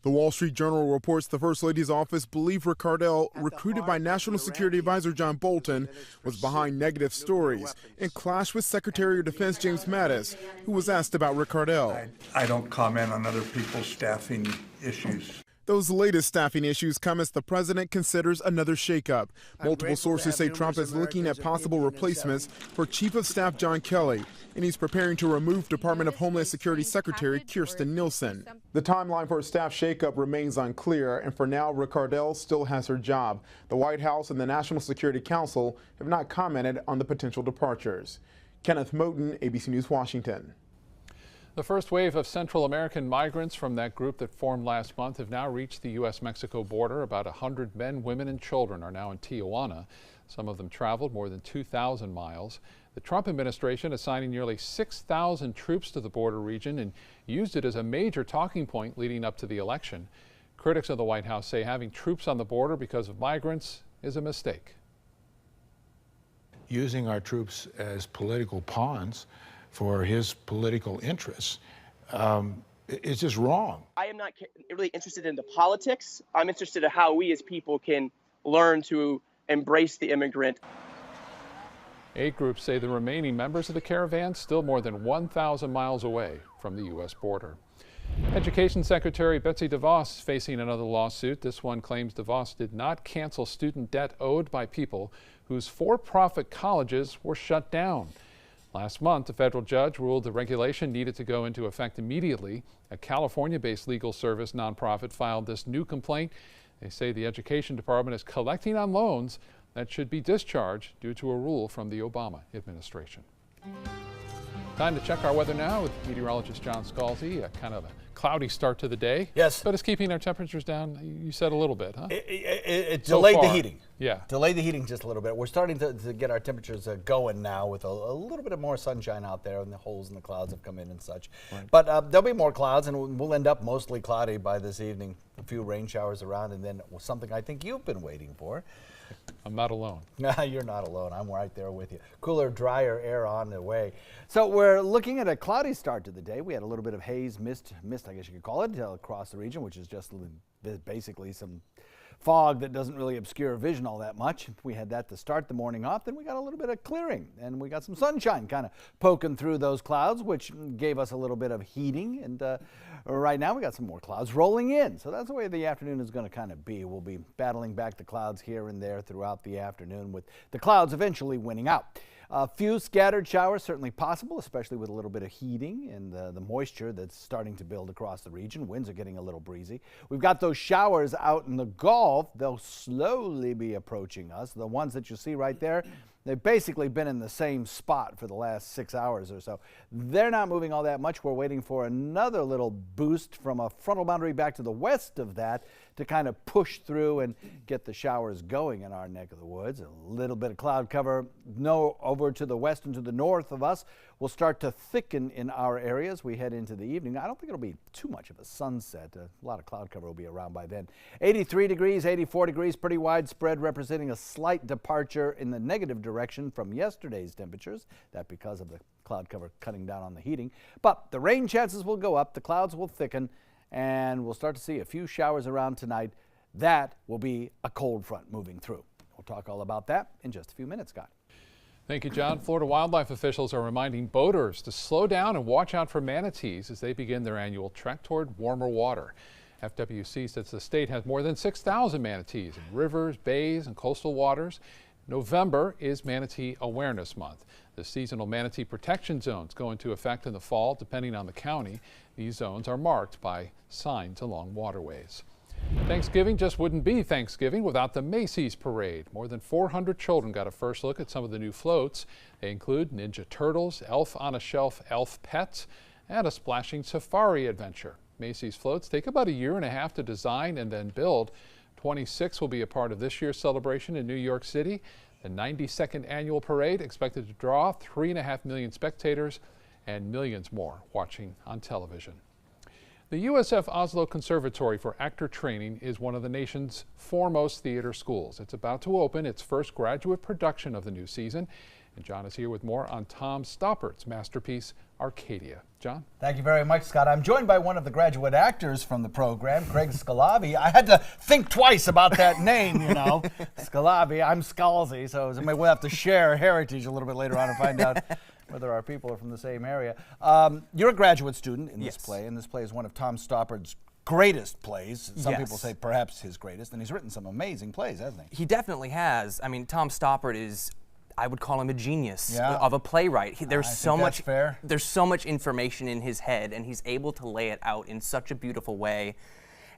The Wall Street Journal reports the First Lady's office believed Ricardel, recruited by National Security Advisor John Bolton, was behind negative stories and clashed with Secretary of Defense James Mattis, who was asked about Ricardel. I don't comment on other people's staffing issues. Those latest staffing issues come as the president considers another shakeup. Multiple sources say Trump is looking at possible replacements for Chief of Staff John Kelly, and he's preparing to remove Department of Homeland Security Secretary Kirstjen Nielsen. The timeline for a staff shakeup remains unclear, and for now, Ricardel still has her job. The White House and the National Security Council have not commented on the potential departures. Kenneth Moten, ABC News, Washington. The first wave of Central American migrants from that group that formed last month have now reached the U.S.-Mexico border. About 100 men, women, and children are now in Tijuana. Some of them traveled more than 2,000 miles. The Trump administration assigning nearly 6,000 troops to the border region and used it as a major talking point leading up to the election. Critics of the White House say having troops on the border because of migrants is a mistake. Using our troops as political pawns for his political interests, it's just wrong. I am not really interested in the politics. I'm interested in how we as people can learn to embrace the immigrant. Aid groups say the remaining members of the caravan still more than 1,000 miles away from the U.S. border. Education Secretary Betsy DeVos facing another lawsuit. This one claims DeVos did not cancel student debt owed by people whose for-profit colleges were shut down. Last month, a federal judge ruled the regulation needed to go into effect immediately. A California-based legal service nonprofit filed this new complaint. They say the Education Department is collecting on loans that should be discharged due to a rule from the Obama administration. Time to check our weather now with meteorologist John Scalzi. Kind of a cloudy start to the day. Yes. But it's keeping our temperatures down, you said, a little bit, huh? It delayed the heating. Yeah. Delayed the heating just a little bit. We're starting to get our temperatures going now with a little bit of more sunshine out there, and the holes in the clouds have come in and such. Right. But there'll be more clouds, and we'll end up mostly cloudy by this evening. A few rain showers around, and then something I think you've been waiting for. I'm not alone. You're not alone. I'm right there with you. Cooler, drier air on the way. So we're looking at a cloudy start to the day. We had a little bit of haze, mist, I guess you could call it, across the region, which is just basically some fog that doesn't really obscure vision all that much. We had that to start the morning off. Then we got a little bit of clearing, and we got some sunshine kind of poking through those clouds, which gave us a little bit of heating. And right now we got some more clouds rolling in. So that's the way the afternoon is going to kind of be. We'll be battling back the clouds here and there throughout the afternoon, with the clouds eventually winning out. A few scattered showers certainly possible, especially with a little bit of heating and the moisture that's starting to build across the region. Winds are getting a little breezy. We've got those showers out in the Gulf. They'll slowly be approaching us. The ones that you see right there, they've basically been in the same spot for the last 6 hours or so. They're not moving all that much. We're waiting for another little boost from a frontal boundary back to the west of that to kind of push through and get the showers going in our neck of the woods. A little bit of cloud cover over to the west and to the north of us will start to thicken in our areas. We head into the evening. I don't think it'll be too much of a sunset. A lot of cloud cover will be around by then. 83 degrees, 84 degrees, pretty widespread, representing a slight departure in the negative direction from yesterday's temperatures. That because of the cloud cover cutting down on the heating. But the rain chances will go up, the clouds will thicken, and we'll start to see a few showers around tonight. That will be a cold front moving through. We'll talk all about that in just a few minutes, Scott. Thank you, John. Florida wildlife officials are reminding boaters to slow down and watch out for manatees as they begin their annual trek toward warmer water. FWC says the state has more than 6,000 manatees in rivers, bays, and coastal waters. November is Manatee Awareness Month. The seasonal manatee protection zones go into effect in the fall, depending on the county. These zones are marked by signs along waterways. Thanksgiving just wouldn't be Thanksgiving without the Macy's Parade. More than 400 children got a first look at some of the new floats. They include Ninja Turtles, Elf on a Shelf Elf Pets, and a splashing safari adventure. Macy's floats take about 1.5 years to design and then build. 26 will be a part of this year's celebration in New York City. The 92nd annual parade expected to draw 3.5 million spectators and millions more watching on television. The USF Oslo Conservatory for Actor Training is one of the nation's foremost theater schools. It's about to open its first graduate production of the new season. And John is here with more on Tom Stoppert's masterpiece, Arcadia. John? Thank you very much, Scott. I'm joined by one of the graduate actors from the program, Craig Scalavi. I had to think twice about that name, you know. Scalavi, I'm Scalzi, so we'll have to share heritage a little bit later on and find out whether our people are from the same area. You're a graduate student in this play, and this play is one of Tom Stoppert's greatest plays. Some people say perhaps his greatest, and he's written some amazing plays, hasn't he? He definitely has. I mean, Tom Stoppert is, I would call him a genius of a playwright. There's so much information in his head, and he's able to lay it out in such a beautiful way.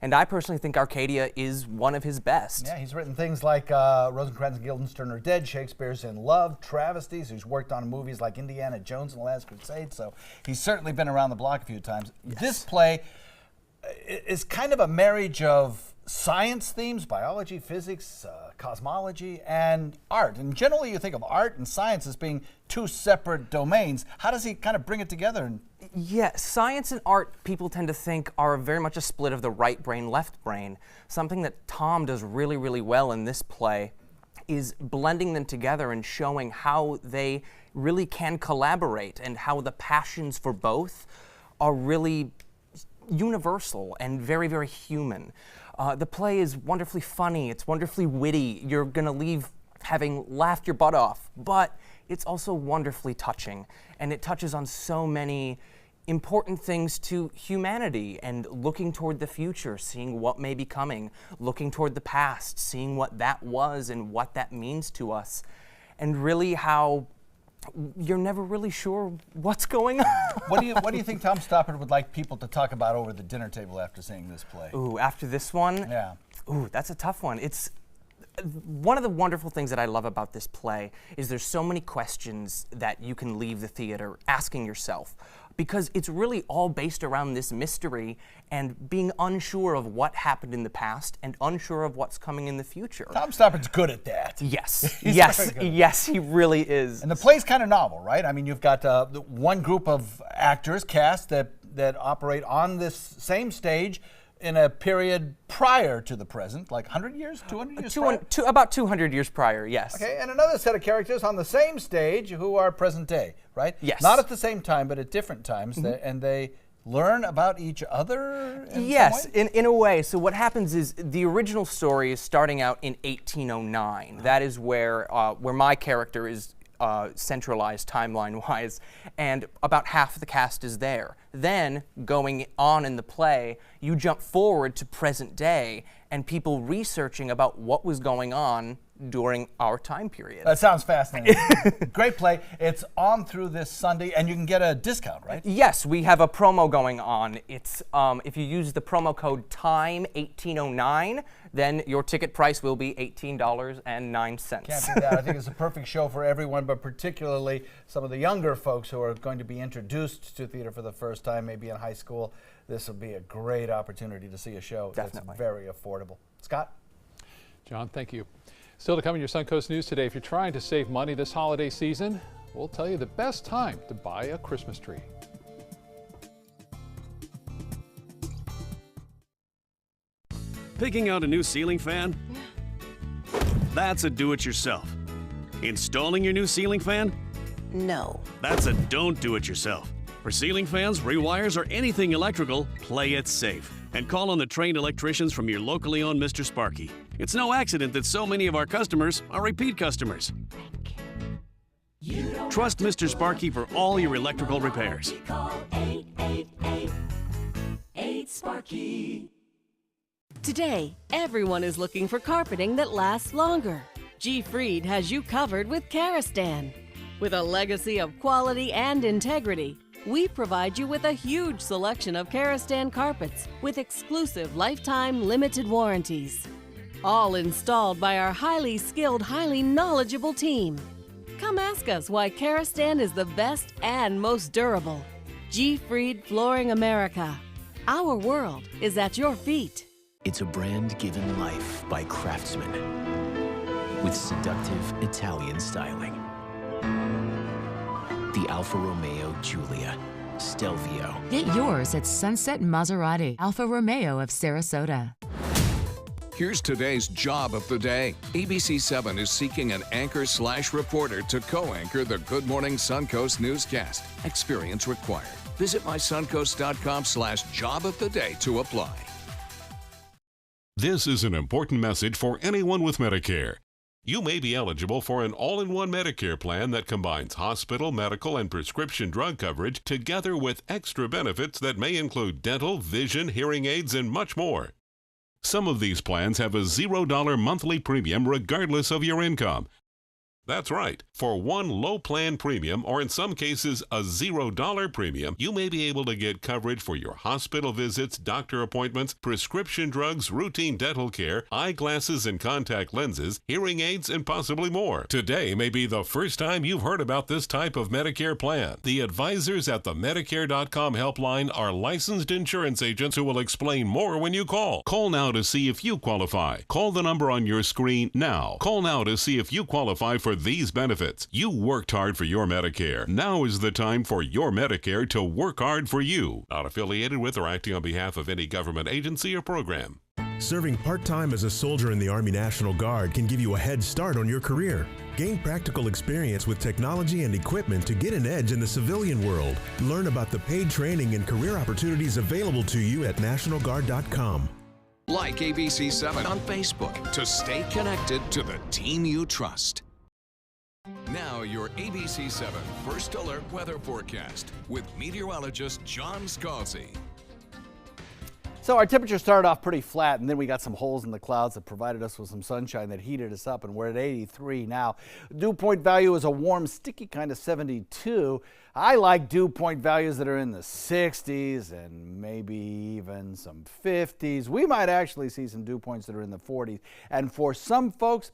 And I personally think Arcadia is one of his best. Yeah, he's written things like Rosencrantz and Guildenstern Are Dead, Shakespeare's In Love, Travesties. He's worked on movies like Indiana Jones and the Last Crusade, so he's certainly been around the block a few times. Yes. This play is kind of a marriage of science themes, biology, physics, cosmology, and art. And generally you think of art and science as being two separate domains. How does he kind of bring it together? Yeah, science and art, people tend to think, are very much a split of the right brain, left brain. Something that Tom does really, really well in this play is blending them together and showing how they really can collaborate and how the passions for both are really universal and very, very human. The play is wonderfully funny, it's wonderfully witty, you're gonna leave having laughed your butt off, but it's also wonderfully touching, and it touches on so many important things to humanity and looking toward the future, seeing what may be coming, looking toward the past, seeing what that was and what that means to us, and really how you're never really sure what's going on. What do you think Tom Stoppert would like people to talk about over the dinner table after seeing this play? Ooh, after this one? Yeah. Ooh, that's a tough one. It's one of the wonderful things that I love about this play is there's so many questions that you can leave the theater asking yourself, because it's really all based around this mystery and being unsure of what happened in the past and unsure of what's coming in the future. Tom Stoppert's good at that. Yes, yes, he really is. And the play's kind of novel, right? I mean, you've got one group of actors cast that operate on this same stage in a period prior to the present, like 100 years, 200 years prior? About 200 years prior, yes. Okay, and another set of characters on the same stage who are present day, right? Yes. Not at the same time, but at different times, and they learn about each other in yes, some way? in a way. So what happens is the original story is starting out in 1809. That is where my character is centralized timeline-wise, and about half the cast is there. Then, going on in the play, you jump forward to present day and people researching about what was going on during our time period. That sounds fascinating. Great play. It's on through this Sunday, and you can get a discount, right? Yes, we have a promo going on. It's if you use the promo code TIME1809, then your ticket price will be $18.09. Can't do that. I think it's a perfect show for everyone, but particularly some of the younger folks who are going to be introduced to theater for the first time, maybe in high school. This will be a great opportunity to see a show that's very affordable. Scott? John, thank you. Still to come in your Suncoast News today, if you're trying to save money this holiday season, we'll tell you the best time to buy a Christmas tree. Picking out a new ceiling fan? That's a do-it-yourself. Installing your new ceiling fan? No. That's a don't do-it-yourself. For ceiling fans, rewires, or anything electrical, play it safe. And call on the trained electricians from your locally owned Mr. Sparky. It's no accident that so many of our customers are repeat customers. Trust Mr. Sparky for all your electrical repairs. Call 888-8-SPARKY. Today, everyone is looking for carpeting that lasts longer. G. Fried has you covered with Karastan. With a legacy of quality and integrity, we provide you with a huge selection of Karastan carpets with exclusive lifetime limited warranties. All installed by our highly skilled, highly knowledgeable team. Come ask us why Karastan is the best and most durable. G. Fried Flooring America. Our world is at your feet. It's a brand given life by craftsmen with seductive Italian styling. The Alfa Romeo Giulia, Stelvio. Get yours at Sunset Maserati, Alfa Romeo of Sarasota. Here's today's job of the day. ABC 7 is seeking an anchor/reporter to co-anchor the Good Morning Suncoast newscast. Experience required. Visit mysuncoast.com/job of the day to apply. This is an important message for anyone with Medicare. You may be eligible for an all-in-one Medicare plan that combines hospital, medical, and prescription drug coverage together with extra benefits that may include dental, vision, hearing aids, and much more. Some of these plans have a $0 monthly premium regardless of your income. That's right. For one low plan premium, or in some cases a $0 premium, you may be able to get coverage for your hospital visits, doctor appointments, prescription drugs, routine dental care, eyeglasses and contact lenses, hearing aids, and possibly more. Today may be the first time you've heard about this type of Medicare plan. The advisors at the Medicare.com helpline are licensed insurance agents who will explain more when you call. Call now to see if you qualify. Call the number on your screen now. Call now to see if you qualify for these benefits. You worked hard for your Medicare. Now is the time for your Medicare to work hard for you. Not affiliated with or acting on behalf of any government agency or program. Serving part-time as a soldier in the Army National Guard can give you a head start on your career. Gain practical experience with technology and equipment to get an edge in the civilian world. Learn about the paid training and career opportunities available to you at NationalGuard.com. Like ABC 7 on Facebook to stay connected to the team you trust. Now your ABC 7 First Alert Weather Forecast with meteorologist John Scalzi. So our temperature started off pretty flat, and then we got some holes in the clouds that provided us with some sunshine that heated us up, and we're at 83 now. Dew point value is a warm, sticky kind of 72. I like dew point values that are in the 60s and maybe even some 50s. We might actually see some dew points that are in the 40s. And for some folks,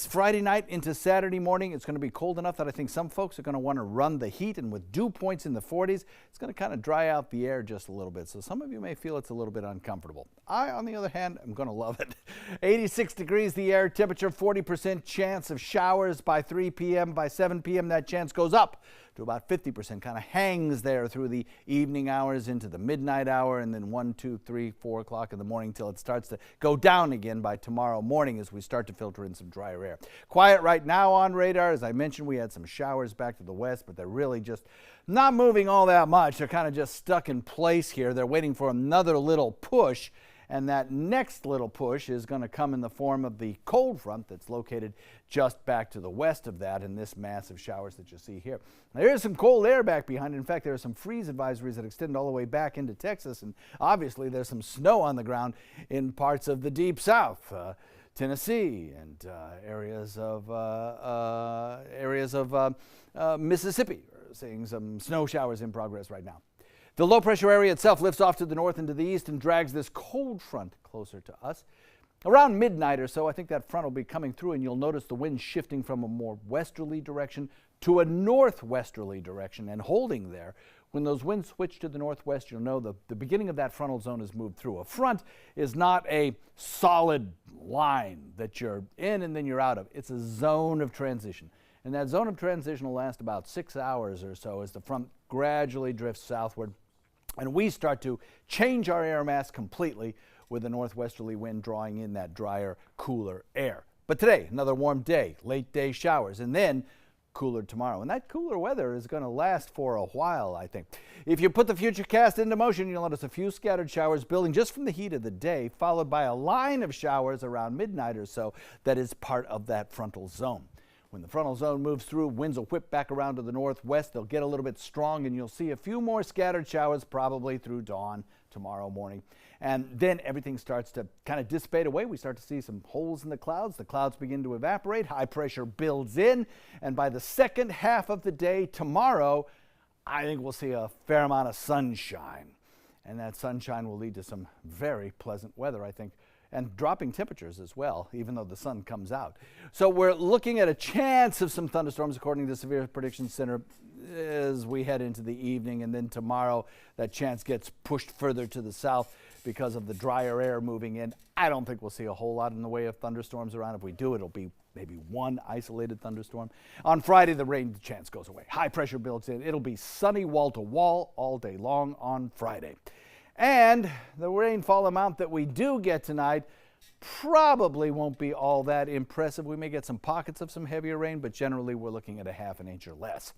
Friday night into Saturday morning, it's going to be cold enough that I think some folks are going to want to run the heat, and with dew points in the 40s, it's going to kind of dry out the air just a little bit. So some of you may feel it's a little bit uncomfortable. I, on the other hand, am going to love it. 86 degrees the air temperature, 40% chance of showers by 3 p.m. By 7 p.m., that chance goes up to about 50%, kind of hangs there through the evening hours into the midnight hour, and then 1, 2, 3, 4 o'clock in the morning till it starts to go down again by tomorrow morning as we start to filter in some drier air. Quiet right now on radar. As I mentioned, we had some showers back to the west, but they're really just not moving all that much. They're kind of just stuck in place here. They're waiting for another little push, and that next little push is going to come in the form of the cold front that's located just back to the west of that, and this mass of showers that you see here. There is some cold air back behind it. In fact, there are some freeze advisories that extend all the way back into Texas, and obviously there's some snow on the ground in parts of the deep south, Tennessee, and areas of Mississippi. We're seeing some snow showers in progress right now. The low-pressure area itself lifts off to the north and to the east and drags this cold front closer to us. Around midnight or so, I think that front will be coming through, and you'll notice the wind shifting from a more westerly direction to a northwesterly direction and holding there. When those winds switch to the northwest, you'll know the beginning of that frontal zone has moved through. A front is not a solid line that you're in and then you're out of. It's a zone of transition. And that zone of transition will last about 6 hours or so as the front gradually drifts southward. And we start to change our air mass completely with a northwesterly wind drawing in that drier, cooler air. But today, another warm day, late day showers, and then cooler tomorrow. And that cooler weather is going to last for a while, I think. If you put the futurecast into motion, you'll notice a few scattered showers building just from the heat of the day, followed by a line of showers around midnight or so that is part of that frontal zone. When the frontal zone moves through, winds will whip back around to the northwest. They'll get a little bit strong, and you'll see a few more scattered showers probably through dawn tomorrow morning. And then everything starts to kind of dissipate away. We start to see some holes in the clouds. The clouds begin to evaporate. High pressure builds in. And by the second half of the day tomorrow, I think we'll see a fair amount of sunshine. And that sunshine will lead to some very pleasant weather, I think, and dropping temperatures as well, even though the sun comes out. So we're looking at a chance of some thunderstorms according to the Severe Prediction Center as we head into the evening. And then tomorrow, that chance gets pushed further to the south because of the drier air moving in. I don't think we'll see a whole lot in the way of thunderstorms around. If we do, it'll be maybe one isolated thunderstorm. On Friday, the rain chance goes away. High pressure builds in. It'll be sunny wall to wall all day long on Friday. And the rainfall amount that we do get tonight probably won't be all that impressive. We may get some pockets of some heavier rain, but generally we're looking at a ½ an inch or less.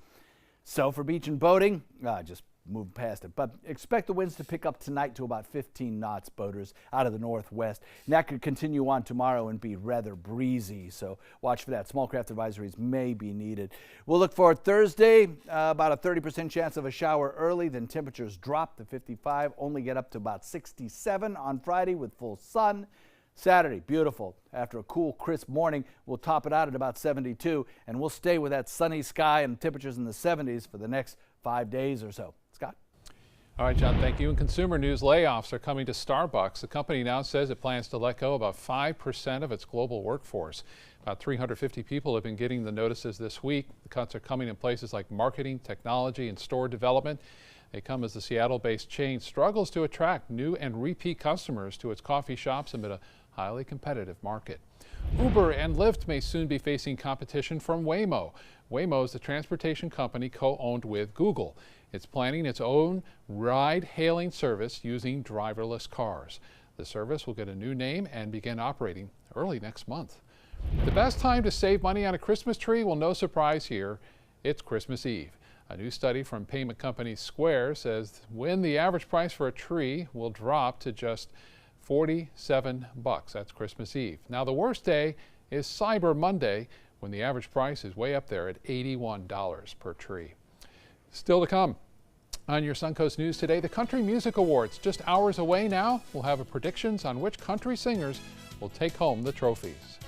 So for beach and boating, just move past it. But expect the winds to pick up tonight to about 15 knots, boaters, out of the northwest. And that could continue on tomorrow and be rather breezy. So watch for that. Small craft advisories may be needed. We'll look for Thursday, about a 30% chance of a shower early. Then temperatures drop to 55, only get up to about 67 on Friday with full sun. Saturday, beautiful. After a cool, crisp morning, we'll top it out at about 72, and we'll stay with that sunny sky and temperatures in the 70s for the next 5 days or so. Scott? All right, John, thank you. In consumer news, layoffs are coming to Starbucks. The company now says it plans to let go about 5% of its global workforce. About 350 people have been getting the notices this week. The cuts are coming in places like marketing, technology, and store development. They come as the Seattle-based chain struggles to attract new and repeat customers to its coffee shops amid a highly competitive market. Uber and Lyft may soon be facing competition from Waymo. Waymo is the transportation company co-owned with Google. It's planning its own ride-hailing service using driverless cars. The service will get a new name and begin operating early next month. The best time to save money on a Christmas tree? Well, no surprise here. It's Christmas Eve. A new study from payment company Square says when the average price for a tree will drop to just $47. That's Christmas Eve. Now, the worst day is Cyber Monday, when the average price is way up there at $81 per tree. Still to come on your Suncoast News today, the Country Music Awards. Just hours away now. We'll have predictions on which country singers will take home the trophies.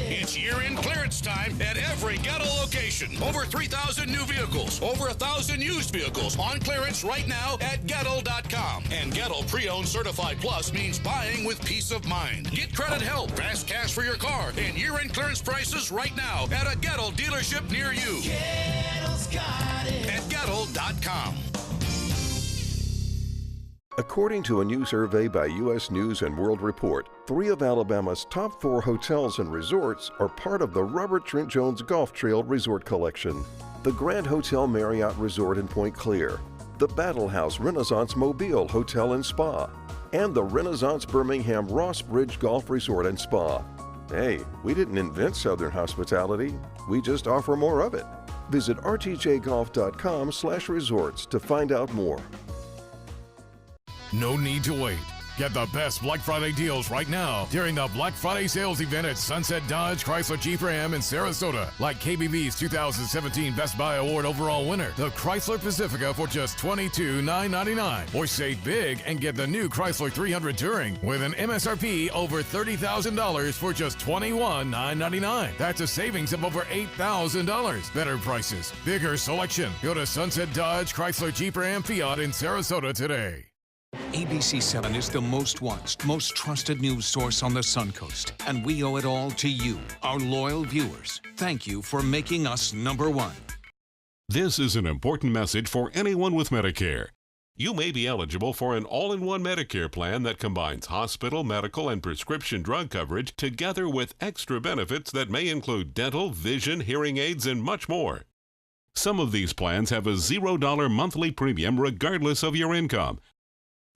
It's year-end clearance time at every Gettle location. Over 3,000 new vehicles, over 1,000 used vehicles on clearance right now at Gettle.com. And Gettle Pre-Owned Certified Plus means buying with peace of mind. Get credit help, fast cash for your car, and year-end clearance prices right now at a Gettle dealership near you. Gettle's got it. At Gettle.com. According to a new survey by U.S. News & World Report, 3 of Alabama's top 4 hotels and resorts are part of the Robert Trent Jones Golf Trail Resort Collection. The Grand Hotel Marriott Resort in Point Clear, the Battle House Renaissance Mobile Hotel and Spa, and the Renaissance Birmingham Ross Bridge Golf Resort and Spa. Hey, we didn't invent Southern hospitality, we just offer more of it. Visit rtjgolf.com/resorts to find out more. No need to wait. Get the best Black Friday deals right now during the Black Friday sales event at Sunset Dodge Chrysler Jeep Ram in Sarasota. Like KBB's 2017 Best Buy Award overall winner, the Chrysler Pacifica for just $22,999. Or save big and get the new Chrysler 300 Touring with an MSRP over $30,000 for just $21,999. That's a savings of over $8,000. Better prices, bigger selection. Go to Sunset Dodge Chrysler Jeep Ram Fiat in Sarasota today. ABC7 is the most watched, most trusted news source on the Suncoast, and we owe it all to you, our loyal viewers. Thank you for making us #1. This is an important message for anyone with Medicare. You may be eligible for an all-in-one Medicare plan that combines hospital, medical, and prescription drug coverage together with extra benefits that may include dental, vision, hearing aids, and much more. Some of these plans have a $0 monthly premium regardless of your income.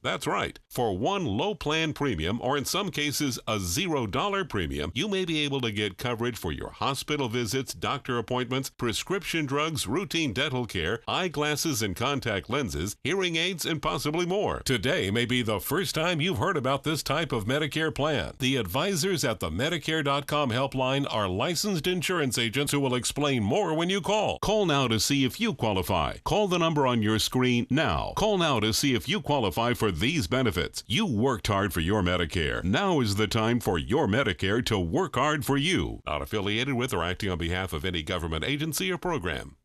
That's right. For one low plan premium, or in some cases a $0 premium, you may be able to get coverage for your hospital visits, doctor appointments, prescription drugs, routine dental care, eyeglasses and contact lenses, hearing aids, and possibly more. Today may be the first time you've heard about this type of Medicare plan. The advisors at the Medicare.com helpline are licensed insurance agents who will explain more when you call. Call now to see if you qualify. Call the number on your screen now. Call now to see if you qualify for these benefits. You worked hard for your Medicare. Now is the time for your Medicare to work hard for you. Not affiliated with or acting on behalf of any government agency or program.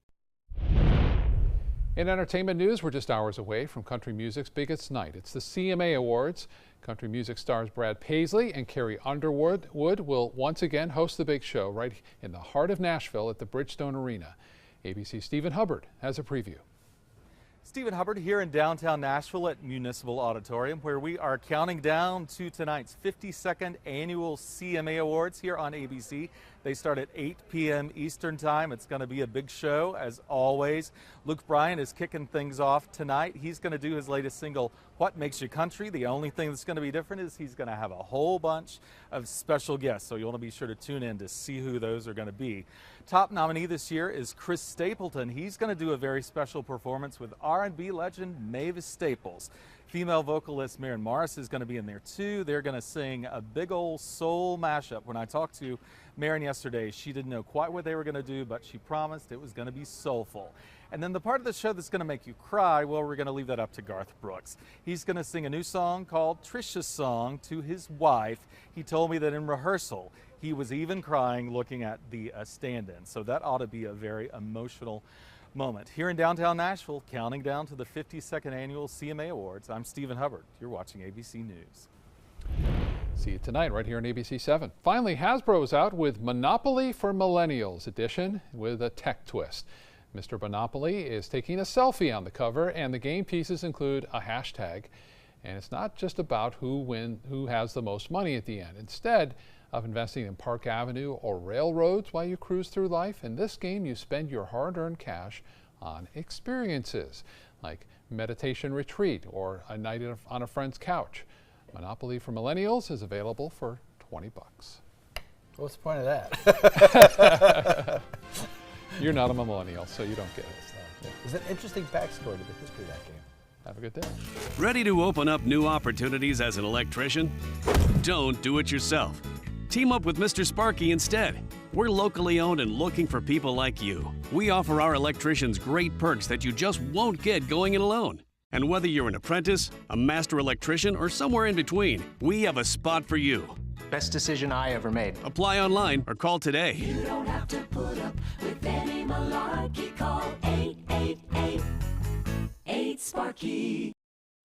In entertainment news, we're just hours away from country music's biggest night. It's the CMA Awards. Country music stars Brad Paisley and Carrie Underwood will once again host the big show right in the heart of Nashville at the Bridgestone Arena. ABC's Stephen Hubbard has a preview. Stephen Hubbard here in downtown Nashville at Municipal Auditorium, where we are counting down to tonight's 52nd annual CMA Awards here on ABC. They start at 8 p.m. Eastern Time. It's going to be a big show, as always. Luke Bryan is kicking things off tonight. He's going to do his latest single, What Makes You Country. The only thing that's going to be different is he's going to have a whole bunch of special guests, so you want to be sure to tune in to see who those are going to be. Top nominee this year is Chris Stapleton. He's going to do a very special performance with R&B legend Mavis Staples. Female vocalist Maren Morris is going to be in there too. They're going to sing a big old soul mashup. When I talked to Maren yesterday, she didn't know quite what they were going to do, but she promised it was going to be soulful. And then the part of the show that's going to make you cry, well, we're going to leave that up to Garth Brooks. He's going to sing a new song called Trisha's Song to his wife. He told me that in rehearsal, he was even crying looking at the stand-in. So that ought to be a very emotional moment. Here in downtown Nashville, counting down to the 52nd annual CMA Awards, I'm Stephen Hubbard. You're watching ABC News. See you tonight right here on ABC 7. Finally, Hasbro's out with Monopoly for Millennials edition with a tech twist. Mr. Monopoly is taking a selfie on the cover, and the game pieces include a hashtag. And it's not just about who has the most money at the end. Instead of investing in Park Avenue or railroads while you cruise through life, in this game you spend your hard-earned cash on experiences like meditation retreat or a night on a friend's couch. Monopoly for Millennials is available for $20. What's the point of that? You're not a millennial, so you don't get it. Yeah. There's an interesting backstory to the history of that game. Have a good day. Ready to open up new opportunities as an electrician? Don't do it yourself. Team up with Mr. Sparky instead. We're locally owned and looking for people like you. We offer our electricians great perks that you just won't get going it alone. And whether you're an apprentice, a master electrician, or somewhere in between, we have a spot for you. Best decision I ever made. Apply online or call today. You don't have to put up with any malarkey. Call 888-8-SPARKY.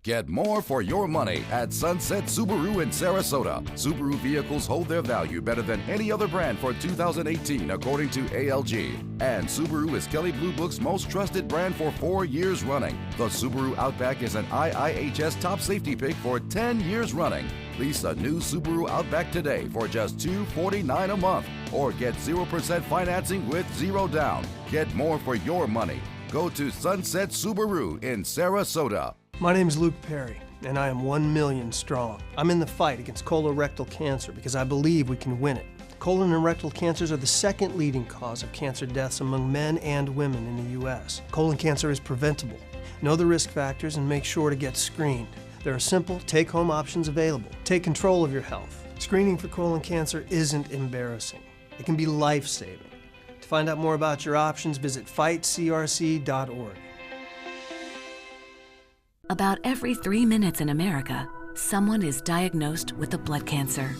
Get more for your money at Sunset Subaru in Sarasota. Subaru vehicles hold their value better than any other brand for 2018, according to ALG. And Subaru is Kelley Blue Book's most trusted brand for 4 years running. The Subaru Outback is an IIHS top safety pick for 10 years running. Lease a new Subaru Outback today for just $249 a month, or get 0% financing with 0 down. Get more for your money. Go to Sunset Subaru in Sarasota. My name is Luke Perry, and I am 1 million strong. I'm in the fight against colorectal cancer because I believe we can win it. Colon and rectal cancers are the second leading cause of cancer deaths among men and women in the U.S. Colon cancer is preventable. Know the risk factors and make sure to get screened. There are simple, take-home options available. Take control of your health. Screening for colon cancer isn't embarrassing. It can be life-saving. To find out more about your options, visit fightcrc.org. About every 3 minutes in America, someone is diagnosed with a blood cancer.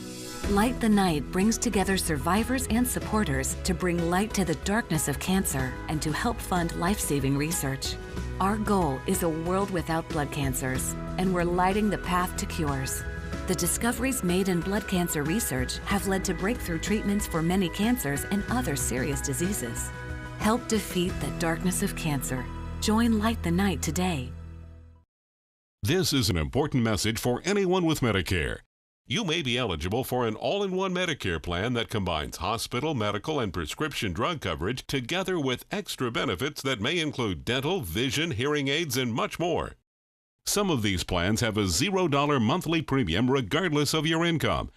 Light the Night brings together survivors and supporters to bring light to the darkness of cancer and to help fund life-saving research. Our goal is a world without blood cancers, and we're lighting the path to cures. The discoveries made in blood cancer research have led to breakthrough treatments for many cancers and other serious diseases. Help defeat the darkness of cancer. Join Light the Night today. This is an important message for anyone with Medicare. You may be eligible for an all-in-one Medicare plan that combines hospital, medical, and prescription drug coverage together with extra benefits that may include dental, vision, hearing aids, and much more. Some of these plans have a $0 monthly premium regardless of your income.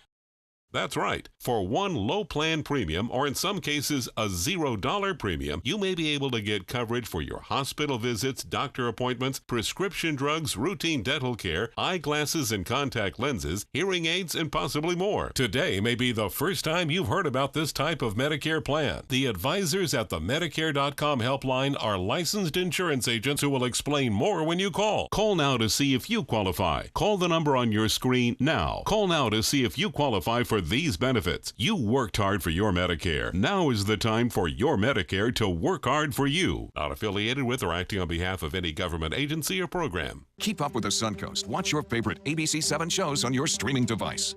That's right. For one low plan premium, or in some cases a $0 premium, you may be able to get coverage for your hospital visits, doctor appointments, prescription drugs, routine dental care, eyeglasses and contact lenses, hearing aids, and possibly more. Today may be the first time you've heard about this type of Medicare plan. The advisors at the Medicare.com helpline are licensed insurance agents who will explain more when you call. Call now to see if you qualify. Call the number on your screen now. Call now to see if you qualify for these benefits. You worked hard for your Medicare. Now is the time for your Medicare to work hard for you. Not affiliated with or acting on behalf of any government agency or program. Keep up with the Suncoast. Watch your favorite ABC7 shows on your streaming device.